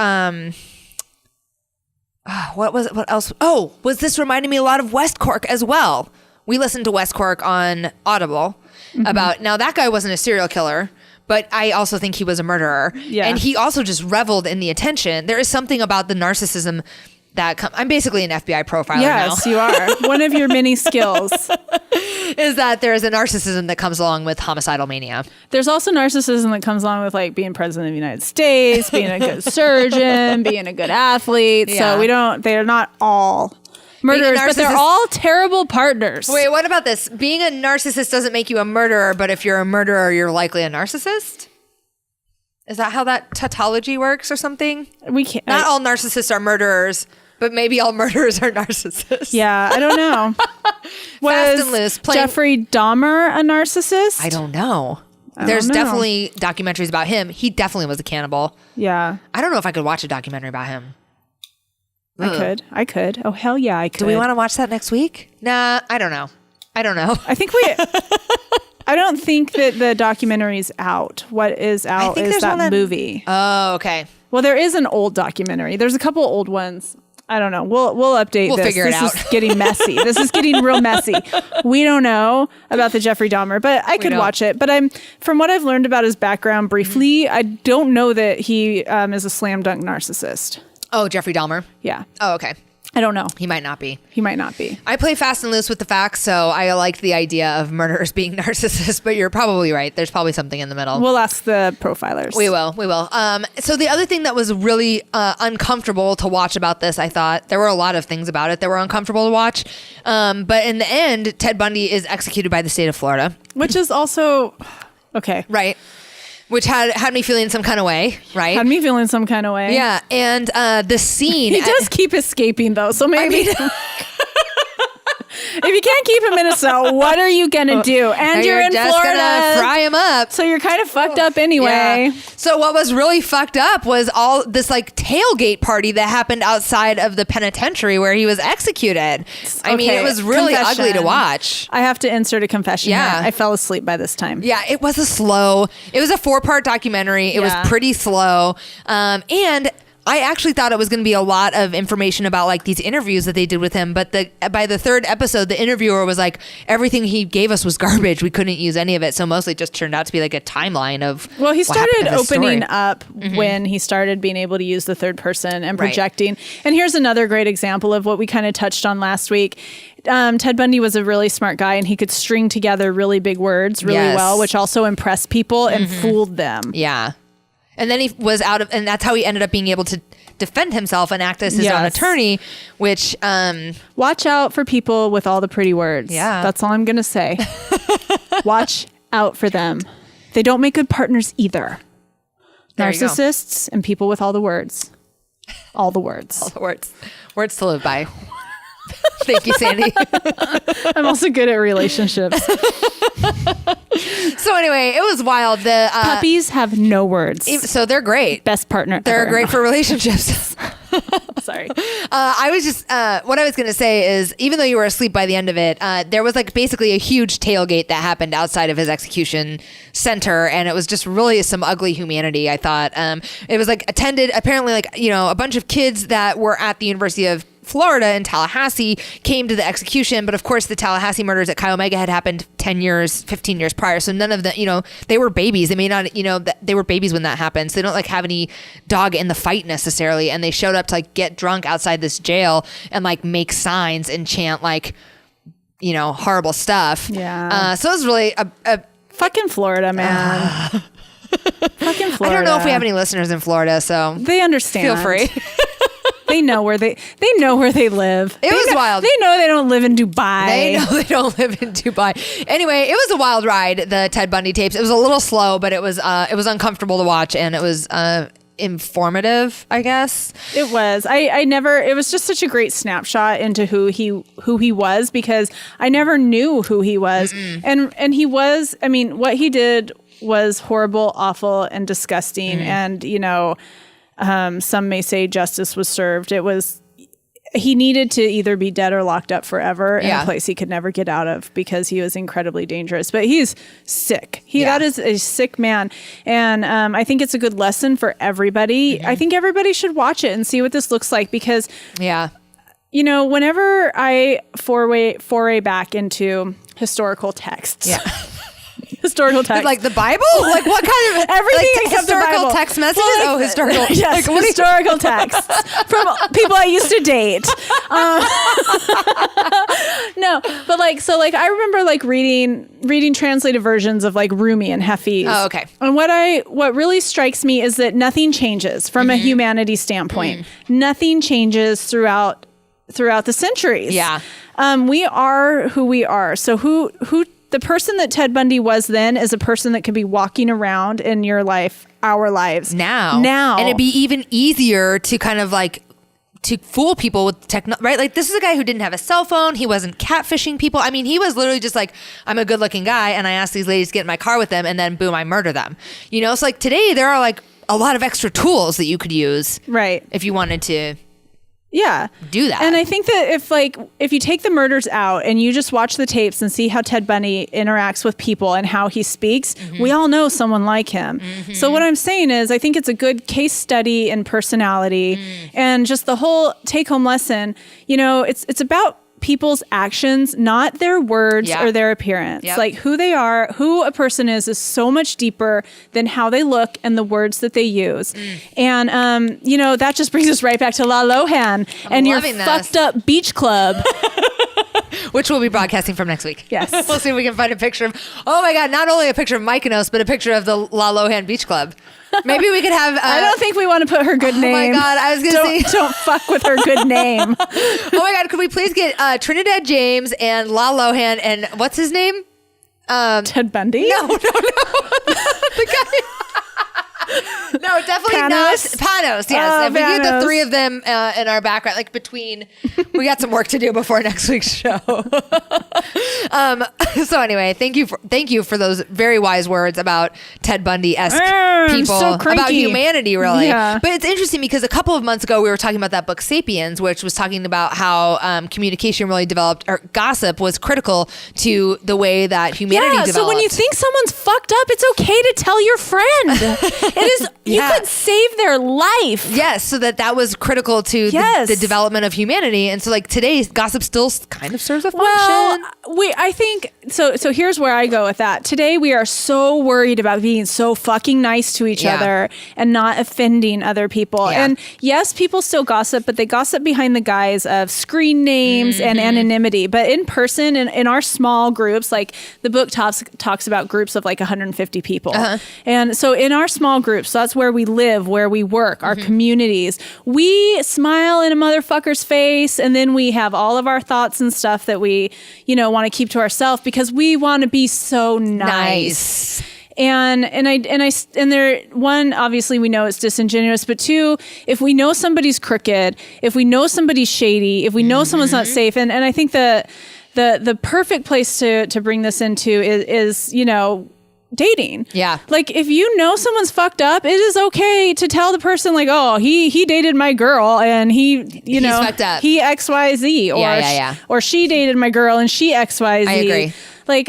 what else? Oh, was this reminding me a lot of West Cork as well? we listened to Wes Cork on Audible about, now that guy wasn't a serial killer, but I also think he was a murderer. Yeah. And he also just reveled in the attention. There is something about the narcissism that I'm basically an FBI profiler now. Yes, you are. One of your many skills is that there is a narcissism that comes along with homicidal mania. There's also narcissism that comes along with like being president of the United States, being a good surgeon, being a good athlete. Yeah. So they're not all murderers, but they're all terrible partners. Wait, what about this? Being a narcissist doesn't make you a murderer, but if you're a murderer, you're likely a narcissist? Is that how that tautology works or something? We can't. Not all narcissists are murderers, but maybe all murderers are narcissists. Yeah, I don't know. Fast and loose. Jeffrey Dahmer a narcissist? I don't know. There's definitely documentaries about him. He definitely was a cannibal. Yeah. I don't know if I could watch a documentary about him. I could. Oh, hell yeah, I could. Do we want to watch that next week? Nah, I don't know. I think I don't think that the documentary's out. What is out is that movie. Oh, okay. Well, there is an old documentary. There's a couple old ones. I don't know. We'll update this. We'll figure it out. This is getting messy. This is getting real messy. We don't know about the Jeffrey Dahmer, but I could watch it. But from what I've learned about his background briefly, I don't know that he is a slam dunk narcissist. Oh, Jeffrey Dahmer? Yeah. Oh, okay. I don't know. He might not be. I play fast and loose with the facts, so I liked the idea of murderers being narcissists, but you're probably right. There's probably something in the middle. We'll ask the profilers. We will. So the other thing that was really uncomfortable to watch about this, I thought, there were a lot of things about it that were uncomfortable to watch, but in the end, Ted Bundy is executed by the state of Florida. Which is also... Okay. Right. Which had me feeling some kind of way, right? Had me feeling some kind of way. Yeah, and the scene... He does keep escaping, though, so maybe... If you can't keep him in a cell, what are you going to do? And you're in just Florida. Gonna fry him up. So you're kind of fucked up anyway. Yeah. So what was really fucked up was all this like tailgate party that happened outside of the penitentiary where he was executed. I mean, it was really ugly to watch. I have to insert a confession. Yeah. Here. I fell asleep by this time. Yeah, it was a 4-part documentary. It was pretty slow. And I actually thought it was going to be a lot of information about like these interviews that they did with him. But by the third episode, the interviewer was like, everything he gave us was garbage. We couldn't use any of it. So mostly it just turned out to be like a timeline of Well, he started opening up when he started being able to use the third person and projecting. Right. And here's another great example of what we kind of touched on last week. Ted Bundy was a really smart guy and he could string together really big words really well, which also impressed people and fooled them. Yeah. And then he was and that's how he ended up being able to defend himself and act as his own attorney, which... Watch out for people with all the pretty words. Yeah. That's all I'm going to say. Watch out for them. They don't make good partners either. Narcissists and people with all the words. All the words. All the words. Words to live by. Thank you, Sandy. I'm also good at relationships. So anyway, it was wild. The puppies have no words. So they're great. Best partner They're ever. great for relationships. Sorry. I was just, what I was going to say is, even though you were asleep by the end of it, there was like basically a huge tailgate that happened outside of his execution center. And it was just really some ugly humanity, I thought. It was like attended, apparently like, a bunch of kids that were at the University of Florida in Tallahassee came to the execution, but of course the Tallahassee murders at Chi Omega had happened 10 years, 15 years prior. So none of the, they were babies. They may not, they were babies when that happened. So they don't like have any dog in the fight necessarily. And they showed up to like get drunk outside this jail and like make signs and chant like, horrible stuff. Yeah. So it was really a fucking Florida, man. Fucking Florida. I don't know if we have any listeners in Florida, so they understand. Feel free. They know where they live. It was wild. They know they don't live in Dubai. They know they don't live in Dubai. Anyway, it was a wild ride, the Ted Bundy tapes. It was a little slow, but it was uncomfortable to watch, and it was informative, I guess. It was. It was just such a great snapshot into who he was, because I never knew who he was. Mm-mm. And he was, what he did was horrible, awful, and disgusting. And, some may say justice was served. He needed to either be dead or locked up forever in a place he could never get out of, because he was incredibly dangerous. But he's sick. That is a sick man. And I think it's a good lesson for everybody. I think everybody should watch it and see what this looks like, because whenever I foray back into historical texts. Yeah. Historical text. Like the Bible? Like what kind of everything except historical the Bible. text messages? Historical. Yes, historical texts from people I used to date. No, but I remember reading translated versions of Rumi and Hafiz. Oh, okay. And what really strikes me is that nothing changes from a humanity standpoint. Nothing changes throughout the centuries. Yeah. We are who we are. So who the person that Ted Bundy was then is a person that could be walking around in your life, our lives now. And it'd be even easier to kind of to fool people with right? Like this is a guy who didn't have a cell phone. He wasn't catfishing people. I mean, he was literally just I'm a good looking guy and I ask these ladies to get in my car with them and then boom, I murder them. So today there are a lot of extra tools that you could use. Right. If you wanted to. Yeah. Do that. And I think that if you take the murders out and you just watch the tapes and see how Ted Bundy interacts with people and how he speaks, we all know someone like him. So what I'm saying is I think it's a good case study in personality and just the whole take-home lesson. It's about people's actions, not their words or their appearance. Yep. Who they are, who a person is so much deeper than how they look and the words that they use. And, that just brings us right back to Lohan and your fucked up beach club. Which we'll be broadcasting from next week. Yes. We'll see if we can find a picture of, oh my God, not only a picture of Mykonos, but a picture of the Lohan Beach Club. Maybe we could have... I don't think we want to put her good name. Oh my God, I was going to say... Don't fuck with her good name. Oh my God, could we please get Trinidad James and Lohan and what's his name? Ted Bundy? No. The guy... No, definitely Panos? not. Panos, yes. If we get the three of them in our background, we got some work to do before next week's show. So anyway, thank you for those very wise words about Ted Bundy-esque people, so about humanity, really. Yeah. But it's interesting because a couple of months ago, we were talking about that book, Sapiens, which was talking about how communication really developed, or gossip was critical to the way that humanity developed. So when you think someone's fucked up, it's okay to tell your friend. It is. You could save their life. Yes, so that was critical to the development of humanity, and so today, gossip still kind of serves a function. Well, I think so. So here's where I go with that. Today we are so worried about being so fucking nice to each other and not offending other people. Yeah. And yes, people still gossip, but they gossip behind the guise of screen names and anonymity. But in person, in our small groups, the book talks about groups of 150 people, and so in our small groups, so that's where we live, where we work, our communities. We smile in a motherfucker's face, and then we have all of our thoughts and stuff that we, want to keep to ourselves because we want to be so nice. And one, obviously we know it's disingenuous, but two, if we know somebody's crooked, if we know somebody's shady, if we know someone's not safe, and I think the perfect place to bring this into is dating. Yeah. If you know someone's fucked up, it is okay to tell the person oh, he dated my girl and he's fucked up. He XYZ or she dated my girl and she XYZ. I agree.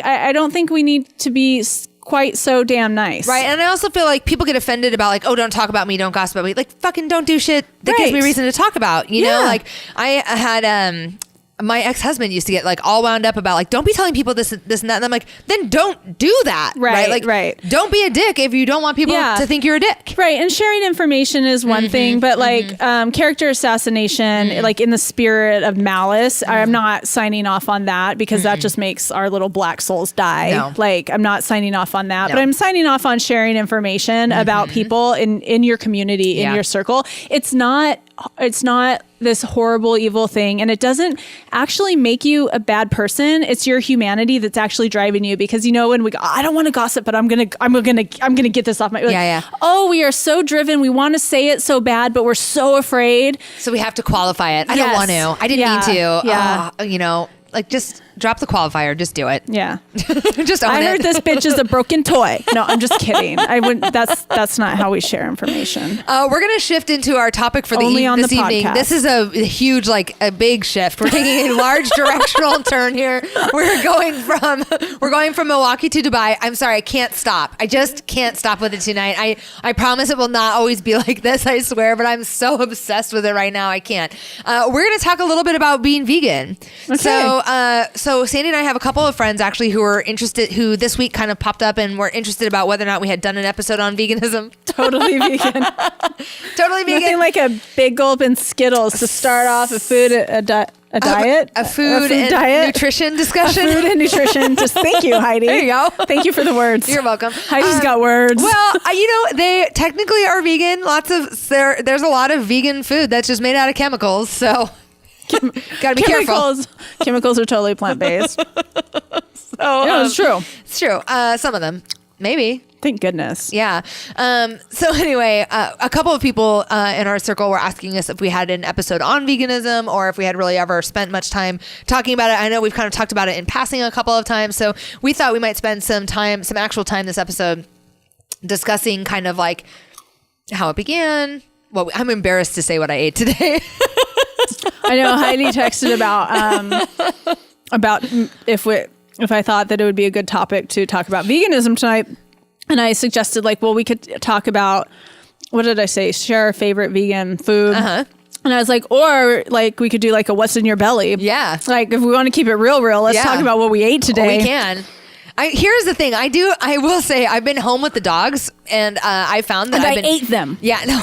I don't think we need to be quite so damn nice. Right. And I also feel people get offended about oh, don't talk about me, don't gossip about me. Fucking don't do shit that gives me reason to talk about, you know? I had my ex-husband used to get all wound up about don't be telling people this and that, and I'm then don't do that, right? Don't be a dick if you don't want people to think you're a dick, right? And sharing information is one thing, but character assassination, in the spirit of malice, I'm not signing off on that because that just makes our little black souls die. No. I'm not signing off on that, but I'm signing off on sharing information about people in your community, in your circle. It's not this horrible, evil thing. And it doesn't actually make you a bad person. It's your humanity that's actually driving you, because when we go, I don't want to gossip, but I'm going to get this off my, oh, we are so driven. We want to say it so bad, but we're so afraid. So we have to qualify it. I don't want to, I didn't need to, just drop the qualifier. Just do it. Yeah. Just own I it. heard this bitch is a broken toy. No, I'm just kidding. I wouldn't. That's not how we share information. We're gonna shift into our topic for Only on this the evening. podcast. This is a huge, like a big shift. We're taking a large directional turn here. We're going from Milwaukee to Dubai. I'm sorry, I can't stop. I just can't stop with it tonight. I promise it will not always be like this. I swear, but I'm so obsessed with it right now. I can't. We're gonna talk a little bit about being vegan. Okay. So Sandy and I have a couple of friends actually who are interested, who this week kind of popped up and were interested about whether or not we had done an episode on veganism. Totally vegan. Totally vegan. Nothing like a big gulp and Skittles to start off a food, a diet. A food and diet. nutrition discussion. Food and nutrition. Just thank you, Heidi. There you go. Thank you for the words. You're welcome. Heidi's got words. Well, they technically are vegan. There's a lot of vegan food that's just made out of chemicals. So gotta be careful. Chemicals are totally plant-based. So Yeah, it's true. It's true. Some of them, maybe. Thank goodness. Yeah. So anyway, a couple of people in our circle were asking us if we had an episode on veganism or if we had really ever spent much time talking about it. I know we've kind of talked about it in passing a couple of times. So we thought we might spend some actual time this episode discussing kind of like how it began. Well, I'm embarrassed to say what I ate today. I know Heidi texted about if I thought that it would be a good topic to talk about veganism tonight. And I suggested we could talk about, what did I say? Share our favorite vegan food. Uh-huh. And I was like, or we could do a what's in your belly. Yeah. If we want to keep it real, let's talk about what we ate today. We can. Here's the thing. I will say I've been home with the dogs and I found that I ate them. Yeah, no.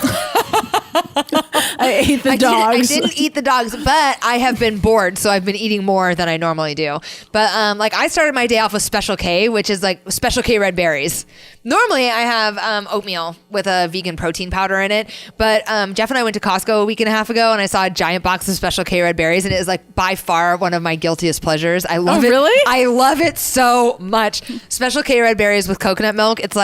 I ate the dogs. I didn't eat the dogs, but I have been bored, so I've been eating more than I normally do. But I started my day off with Special K, which is Special K red berries. Normally I have oatmeal with a vegan protein powder in it, but Jeff and I went to Costco a week and a half ago and I saw a giant box of Special K red berries and it is by far one of my guiltiest pleasures. I love it. Really? I love it so much. Special K red berries with coconut milk. It's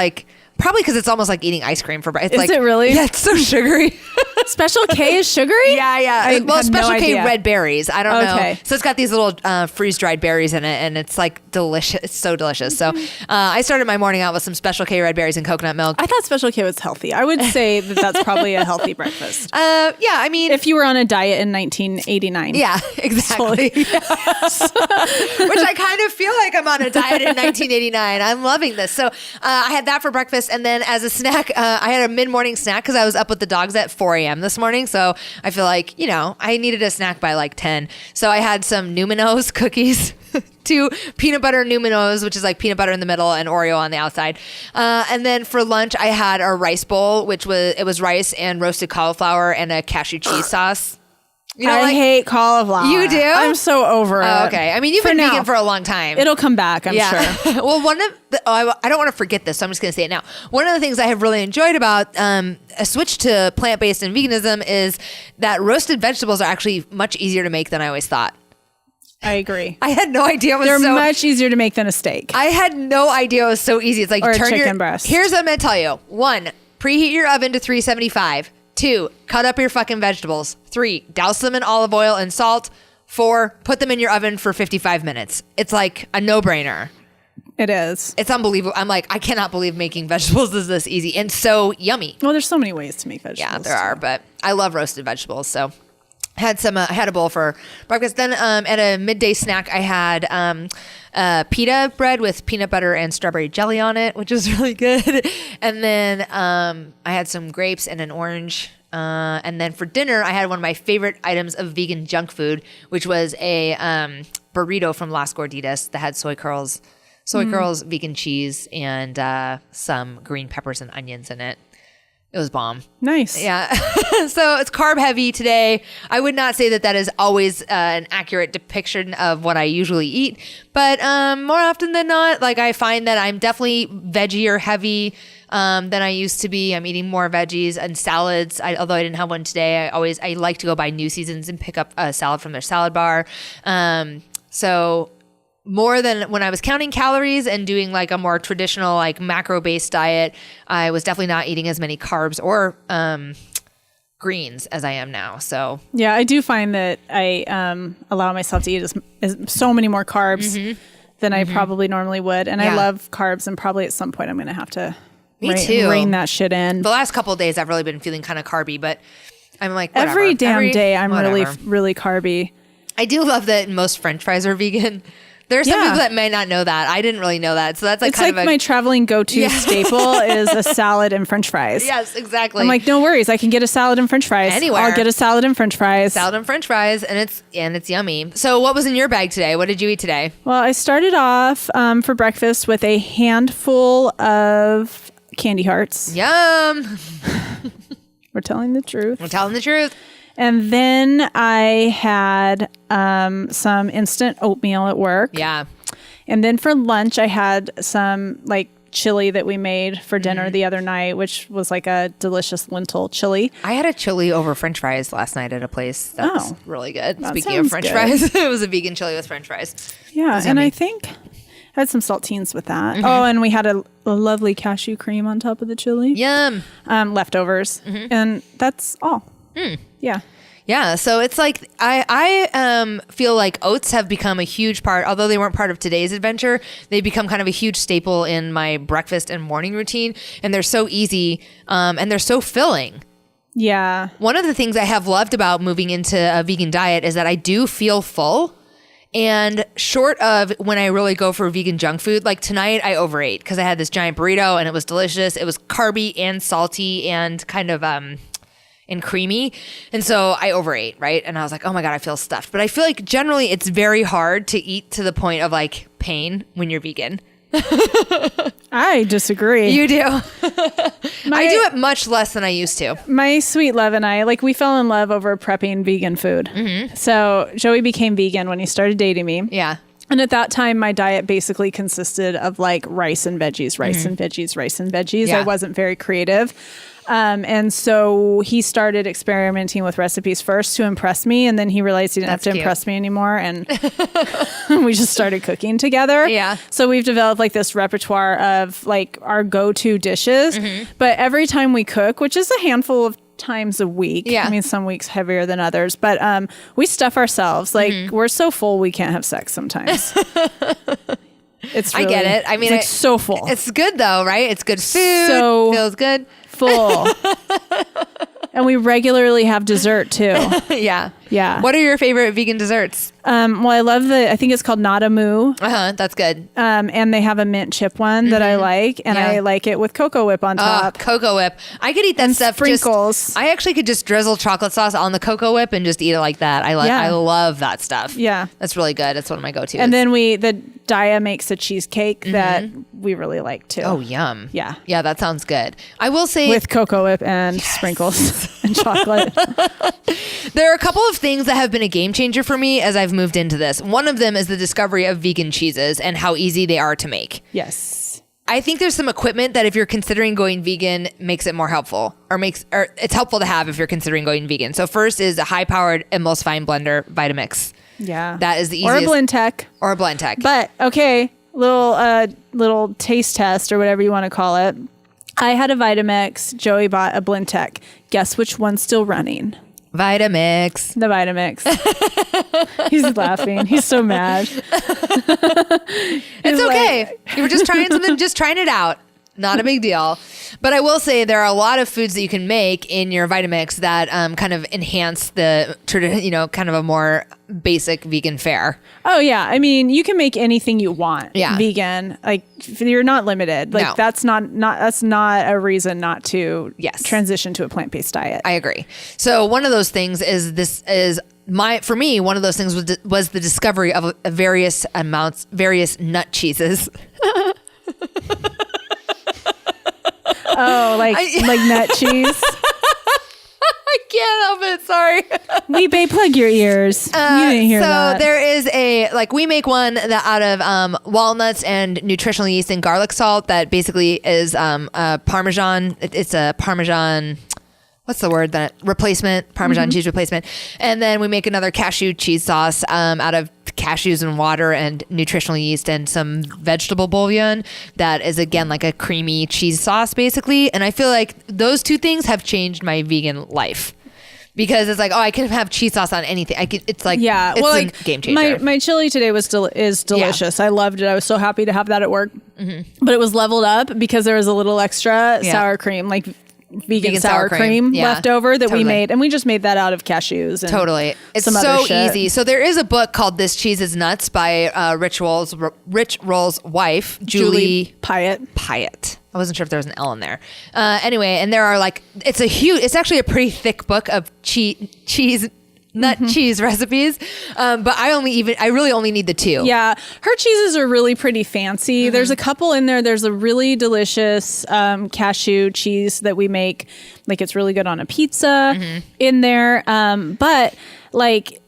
probably because it's almost like eating ice cream for breakfast. Is it really? Yeah, it's so sugary. Special K is sugary? Yeah. Well, Special K idea. red berries. I don't know. Okay. So it's got these little freeze-dried berries in it, and it's delicious. It's so delicious. So I started my morning out with some Special K red berries and coconut milk. I thought Special K was healthy. I would say that's probably a healthy breakfast. Yeah, I mean, if you were on a diet in 1989. Yeah, exactly. Yes. Which I kind of feel like I'm on a diet in 1989. I'm loving this. So I had that for breakfast, and then as a snack, I had a mid-morning snack because I was up with the dogs at 4 a.m. this morning. So I feel like, I needed a snack by 10. So I had some Numinos cookies, 2 peanut butter Numinos, which is peanut butter in the middle and Oreo on the outside. And then for lunch, I had a rice bowl, which was rice and roasted cauliflower and a cashew cheese sauce. I hate cauliflower. You do? I'm so over it. Oh, okay. I mean, you've been vegan for a long time. It'll come back, I'm sure. Well, I don't want to forget this, so I'm just going to say it now. One of the things I have really enjoyed about a switch to plant-based and veganism is that roasted vegetables are actually much easier to make than I always thought. I agree. I had no idea it was They're much easier to make than a steak. I had no idea it was so easy. It's or a chicken breast. Here's what I'm going to tell you. 1, preheat your oven to 375. 2, cut up your fucking vegetables. 3, douse them in olive oil and salt. 4, put them in your oven for 55 minutes. It's a no-brainer. It is. It's unbelievable. I'm I cannot believe making vegetables is this easy and so yummy. Well, there's so many ways to make vegetables. Yeah, there are, but I love roasted vegetables, so I had a bowl for breakfast. Then at a midday snack, I had pita bread with peanut butter and strawberry jelly on it, which was really good. And then I had some grapes and an orange. And then for dinner, I had one of my favorite items of vegan junk food, which was a burrito from Las Gorditas that had soy curls, vegan cheese, and some green peppers and onions in it. It was bomb. Nice. Yeah. So it's carb heavy today. I would not say that is always an accurate depiction of what I usually eat, but more often than not, I find that I'm definitely veggie or heavy than I used to be. I'm eating more veggies and salads. Although I didn't have one today, I like to go by New Seasons and pick up a salad from their salad bar. So more than when I was counting calories and doing a more traditional macro-based diet, I was definitely not eating as many carbs or greens as I am now. So yeah, I do find that I allow myself to eat so many more carbs than I probably normally would. And I love carbs, and probably at some point I'm going to have to rein that shit in. The last couple of days I've really been feeling kind of carby, but I'm like, whatever. Every day I'm really carby. I do love that most French fries are vegan. There are some people that may not know that. I didn't really know that. So that's like it's my traveling go-to staple is a salad and French fries. Yes, exactly. I'm like, no worries. I can get a salad and French fries. Anywhere. I'll get a salad and French fries. Salad and French fries, and it's yummy. So what was in your bag today? What did you eat today? Well, I started off for breakfast with a handful of candy hearts. Yum. We're telling the truth. We're telling the truth. And then I had some instant oatmeal at work. Yeah. And then for lunch, I had some like chili that we made for dinner the other night, which was like a delicious lentil chili. I had a chili over French fries last night at a place. That's really good. That Speaking of French fries, it was a vegan chili with French fries. Yeah. And I think I had some saltines with that. Oh, and we had a lovely cashew cream on top of the chili. Yum. Leftovers. And that's all. Yeah. Yeah. So it's like, I feel like oats have become a huge part, although they weren't part of today's adventure, they become kind of a huge staple in my breakfast and morning routine. And they're so easy and they're so filling. Yeah. One of the things I have loved about moving into a vegan diet is that I do feel full. And short of when I really go for vegan junk food, like tonight I overate because I had this giant burrito and it was delicious. It was carby and salty and kind of and creamy. And so I overate, right? And I was like, oh my God, I feel stuffed. But I feel like generally it's very hard to eat to the point of like pain when you're vegan. I disagree. You do. I do it much less than I used to. My sweet love and I, we fell in love over prepping vegan food. So Joey became vegan when he started dating me. Yeah. And at that time, my diet basically consisted of like rice and veggies, rice and veggies, rice and veggies. Yeah. I wasn't very creative. And so he started experimenting with recipes first to impress me. And then he realized he didn't have to impress me anymore. And we just started cooking together. Yeah. So we've developed like this repertoire of like our go-to dishes. But every time we cook, which is a handful of times a week. Yeah. I mean, some weeks heavier than others, but we stuff ourselves. Like we're so full we can't have sex sometimes. It's really, I get it. I mean, it's so full. It's good though, right? It's good food. So feels good. Full. And we regularly have dessert too. Yeah. Yeah. What are your favorite vegan desserts? Well, I love I think it's called Nada Moo. That's good. And they have a mint chip one that I like, and I like it with Cocoa Whip on top. Cocoa Whip. I could eat that stuff. Sprinkles. I actually could just drizzle chocolate sauce on the Cocoa Whip and just eat it like that. I love that stuff. Yeah. That's really good. That's one of my go-tos. And then the Daya makes a cheesecake that we really like too. Oh, yum. Yeah. Yeah, that sounds good. I will say with Cocoa Whip and sprinkles and chocolate. There are a couple of things that have been a game changer for me as I've moved into this. One of them is the discovery of vegan cheeses and how easy they are to make. Yes. I think there's some equipment that if you're considering going vegan makes it more helpful or it's helpful to have if you're considering going vegan. So first is a high-powered emulsifying blender, Vitamix. Yeah. That is the easiest. Or a Blend-Tec. Or a Blend-Tec. But okay, little taste test or whatever you want to call it. I had a Vitamix. Joey bought a Blend-Tec. Guess which one's still running? Vitamix. The Vitamix. He's laughing. He's so mad. It's okay. You were just trying something, just trying it out. Not a big deal. But I will say there are a lot of foods that you can make in your Vitamix that kind of enhance the, kind of a more basic vegan fare. Oh, yeah. I mean, you can make anything you want vegan. Like, you're not limited. Like, no. that's not a reason not to transition to a plant-based diet. I agree. So one of those things for me, one of those things was the discovery of various nut cheeses. Oh, like nut cheese. I can't help it. Sorry. We may plug your ears. You didn't hear that. So there is we make one that out of walnuts and nutritional yeast and garlic salt that basically is Parmesan. It's a Parmesan. What's the word that replacement? Parmesan cheese replacement. And then we make another cashew cheese sauce out of cashews and water and nutritional yeast and some vegetable bouillon that is again like a creamy cheese sauce basically. And I feel like those two things have changed my vegan life. because it's like, oh, I can have cheese sauce on anything. It's like, it's a game changer. My chili today is delicious. I loved it. I was so happy to have that at work. But it was leveled up because there was a little extra sour cream, like vegan sour cream left over that we made, and we just made that out of cashews and it's some so other shit. easy. So there is a book called This Cheese is Nuts by Rich Roll's wife, Julie Pyatt. I wasn't sure if there was an L in there. Anyway, and there are like, it's actually a pretty thick book of cheese recipes, but I really only need the 2. Yeah, her cheeses are really pretty fancy. There's a couple in there. There's a really delicious cashew cheese that we make. Like, it's really good on a pizza in there. But like,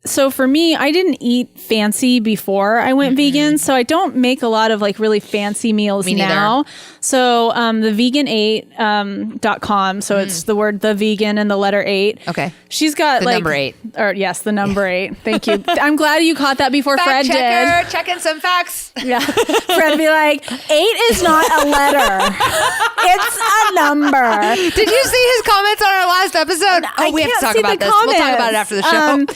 so for me, I didn't eat fancy before I went vegan, so I don't make a lot of like really fancy meals now. So the vegan8.com, so it's the word the vegan and the letter 8. Okay. She's got the number 8. Or yes, the number 8. Thank you. I'm glad you caught that before Fred did. Checking some facts. Yeah. Fred be like, 8 is not a letter. It's a number. Did you see his comments on our last episode? We have to talk about this. We'll talk about it after the show.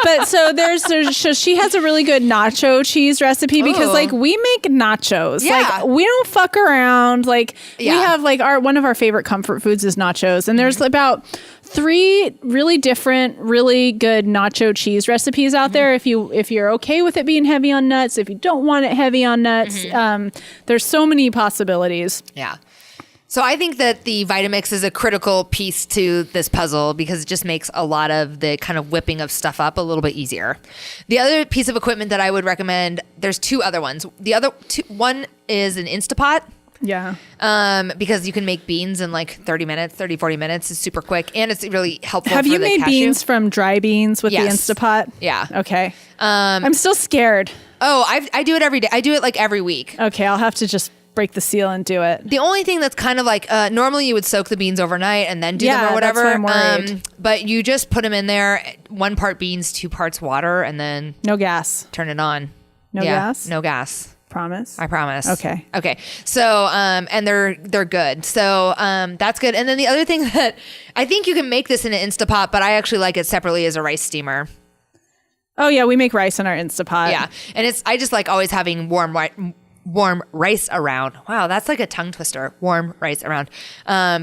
But so so she has a really good nacho cheese recipe because like we make nachos. Yeah. Like we don't fuck around. Like we have like one of our favorite comfort foods is nachos, and there's about 3 really different, really good nacho cheese recipes out there. If you're okay with it being heavy on nuts, if you don't want it heavy on nuts, there's so many possibilities. Yeah. So I think that the Vitamix is a critical piece to this puzzle because it just makes a lot of the kind of whipping of stuff up a little bit easier. The other piece of equipment that I would recommend, there's 2 other ones. The other one is an Instapot. Yeah. Because you can make beans in like 40 minutes. It's super quick and it's really helpful. Have you made beans from dry beans with the Instapot? Yeah. Okay. I'm still scared. Oh, I do it every day. I do it like every week. Okay. I'll have to just break the seal and do it. The only thing that's kind of like, normally you would soak the beans overnight and then do them or whatever. That's why I'm worried. But you just put them in there, 1 part beans, 2 parts water, and then no gas. Turn it on. No gas? No gas. Promise? I promise. Okay. So, and they're good. So, that's good. And then the other thing that I think you can make this in an Instapot, but I actually like it separately as a rice steamer. Oh yeah, we make rice in our Instapot. Yeah. And I just like always having warm rice around. Wow, that's like a tongue twister. Warm rice around.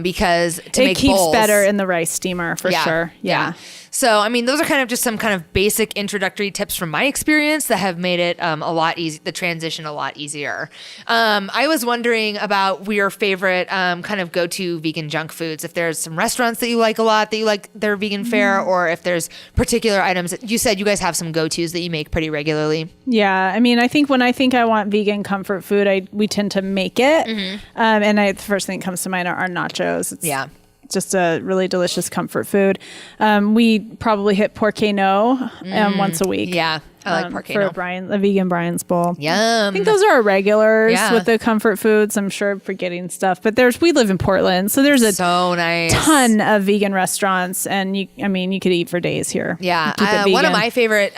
Because it keeps better in the rice steamer for sure. Yeah. So, I mean, those are kind of just some kind of basic introductory tips from my experience that have made it the transition a lot easier. I was wondering about your favorite kind of go-to vegan junk foods. If there's some restaurants that you like a lot, that you like their vegan fare, or if there's particular items. You said you guys have some go-tos that you make pretty regularly. Yeah. I mean, I think when I want vegan comfort food, we tend to make it. And the first thing that comes to mind are nachos. It's just a really delicious comfort food. We probably hit Porcano once a week. Yeah, I like Porcano. For a vegan Brian's Bowl. Yum. I think those are our regulars with the comfort foods. I'm sure I'm forgetting stuff, but we live in Portland, so there's a ton of vegan restaurants, and you could eat for days here. Yeah, one of my favorite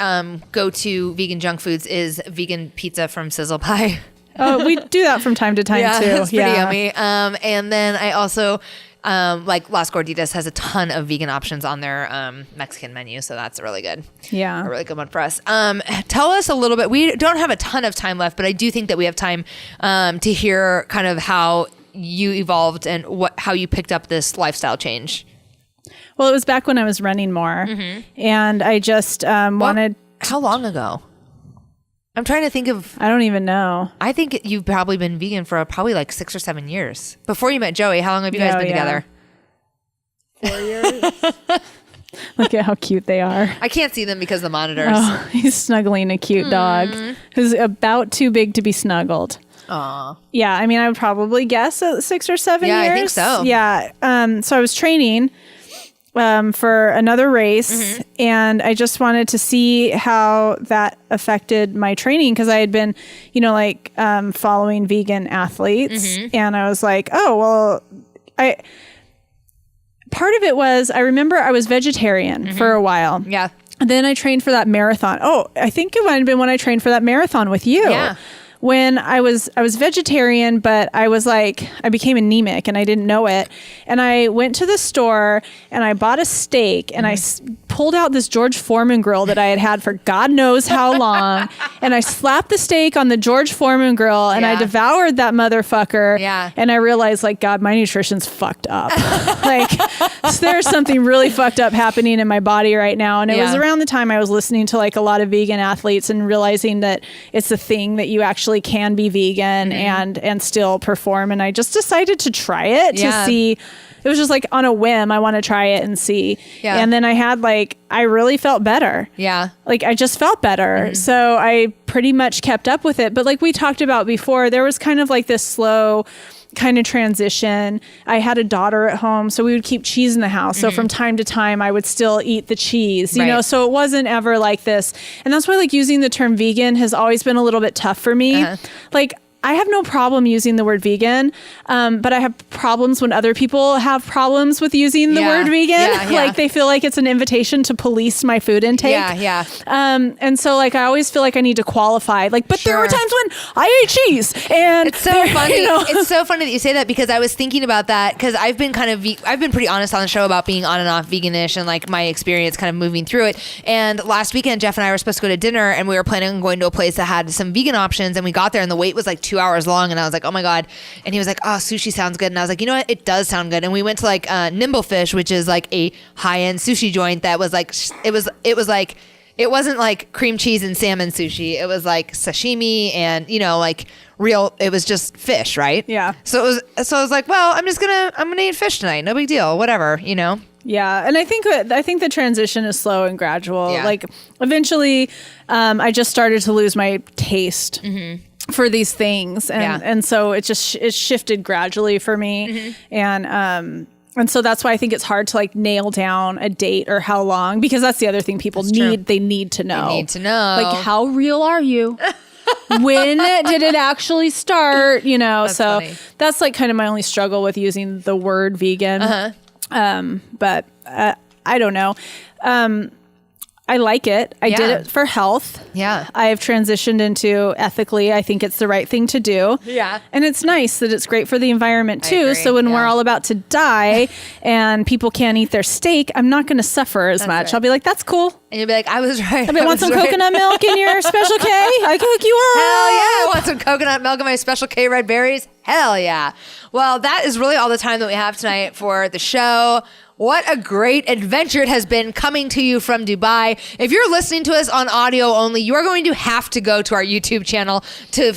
go-to vegan junk foods is vegan pizza from Sizzle Pie. Oh, we do that from time to time too. It's pretty yummy. And then I also like Las Gorditas has a ton of vegan options on their Mexican menu, so that's really good. Yeah, a really good one for us. Tell us a little bit. We don't have a ton of time left, but I do think that we have time to hear kind of how you evolved and how you picked up this lifestyle change. Well, it was back when I was running more, and I just wanted. How long ago? I'm trying to think of... I don't even know. I think you've probably been vegan for probably like 6 or 7 years. Before you met Joey, how long have you guys been together? 4 years. Look at how cute they are. I can't see them because of the monitors. Oh, he's snuggling a cute dog who's about too big to be snuggled. Aw. Yeah, I mean, I would probably guess 6 or 7 years. Yeah, I think so. Yeah. So I was training for another race, and I just wanted to see how that affected my training, because I had been, following vegan athletes, and I was like, oh, well, part of it was, I remember I was vegetarian for a while. Yeah. And then I trained for that marathon. Oh, I think it might have been when I trained for that marathon with you. Yeah. when I was vegetarian, but I became anemic and I didn't know it. And I went to the store and I bought a steak and I pulled out this George Foreman grill that I had for God knows how long. And I slapped the steak on the George Foreman grill and I devoured that motherfucker. Yeah. And I realized, like, God, my nutrition's fucked up. Like, so there's something really fucked up happening in my body right now. And it was around the time I was listening to like a lot of vegan athletes and realizing that it's a thing that you actually can be vegan and still perform. And I just decided to try it to see. It was just like on a whim. I want to try it and see. Yeah. And then I really felt better. Yeah. Like I just felt better. So I pretty much kept up with it. But like we talked about before, there was kind of like this slow kind of transition. I had a daughter at home, so we would keep cheese in the house. So from time to time, I would still eat the cheese, you know, so it wasn't ever like this. And that's why like using the term vegan has always been a little bit tough for me. Like I have no problem using the word vegan, but I have problems when other people have problems with using the word vegan. Like they feel like it's an invitation to police my food intake. And so like I always feel like I need to qualify. Like, but there were times when I ate cheese, and it's so funny. You know? It's so funny that you say that because I was thinking about that because I've been I've been pretty honest on the show about being on and off veganish and like my experience kind of moving through it. And last weekend, Jeff and I were supposed to go to dinner, and we were planning on going to a place that had some vegan options, and we got there, and the wait was like 2 hours long, and I was like, oh my God. And he was like, oh, sushi sounds good. And I was like, you know what? It does sound good. And we went to like Nimble Fish, which is like a high-end sushi joint that was like, it wasn't like cream cheese and salmon sushi. It was like sashimi and, you know, like real, it was just fish, right? Yeah. So I was like, well, I'm gonna eat fish tonight. No big deal. Whatever, you know? Yeah. And I think the transition is slow and gradual. Yeah. Like eventually, I just started to lose my taste for these things. And so it shifted gradually for me. And so that's why I think it's hard to like nail down a date or how long, because that's the other thing people need. They need to know. They need to know. Like, how real are you? When did it actually start? You know, that's so funny. That's like kind of my only struggle with using the word vegan. But I don't know. I like it. I did it for health. Yeah. I have transitioned into ethically. I think it's the right thing to do. Yeah. And it's nice that it's great for the environment too. So when we're all about to die and people can't eat their steak, I'm not going to suffer as much. Right. I'll be like, that's cool. And you'll be like, I was right. I want some coconut milk in your Special K? I cook you up. Hell yeah. I want some coconut milk in my Special K red berries. Hell yeah. Well, that is really all the time that we have tonight for the show. What a great adventure it has been coming to you from Dubai. If you're listening to us on audio only, you are going to have to go to our YouTube channel to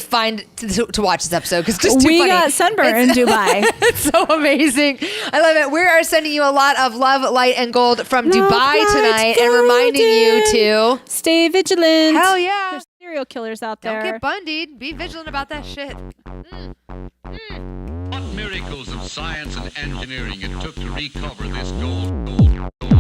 watch this episode because it's just too funny. We got sunburn in Dubai. It's so amazing. I love it. We are sending you a lot of love, light, and gold from Dubai tonight and reminding you to stay vigilant. Hell yeah. There's serial killers out there. Don't get bundied. Be vigilant about that shit. What miracles of science and engineering it took to recover this gold.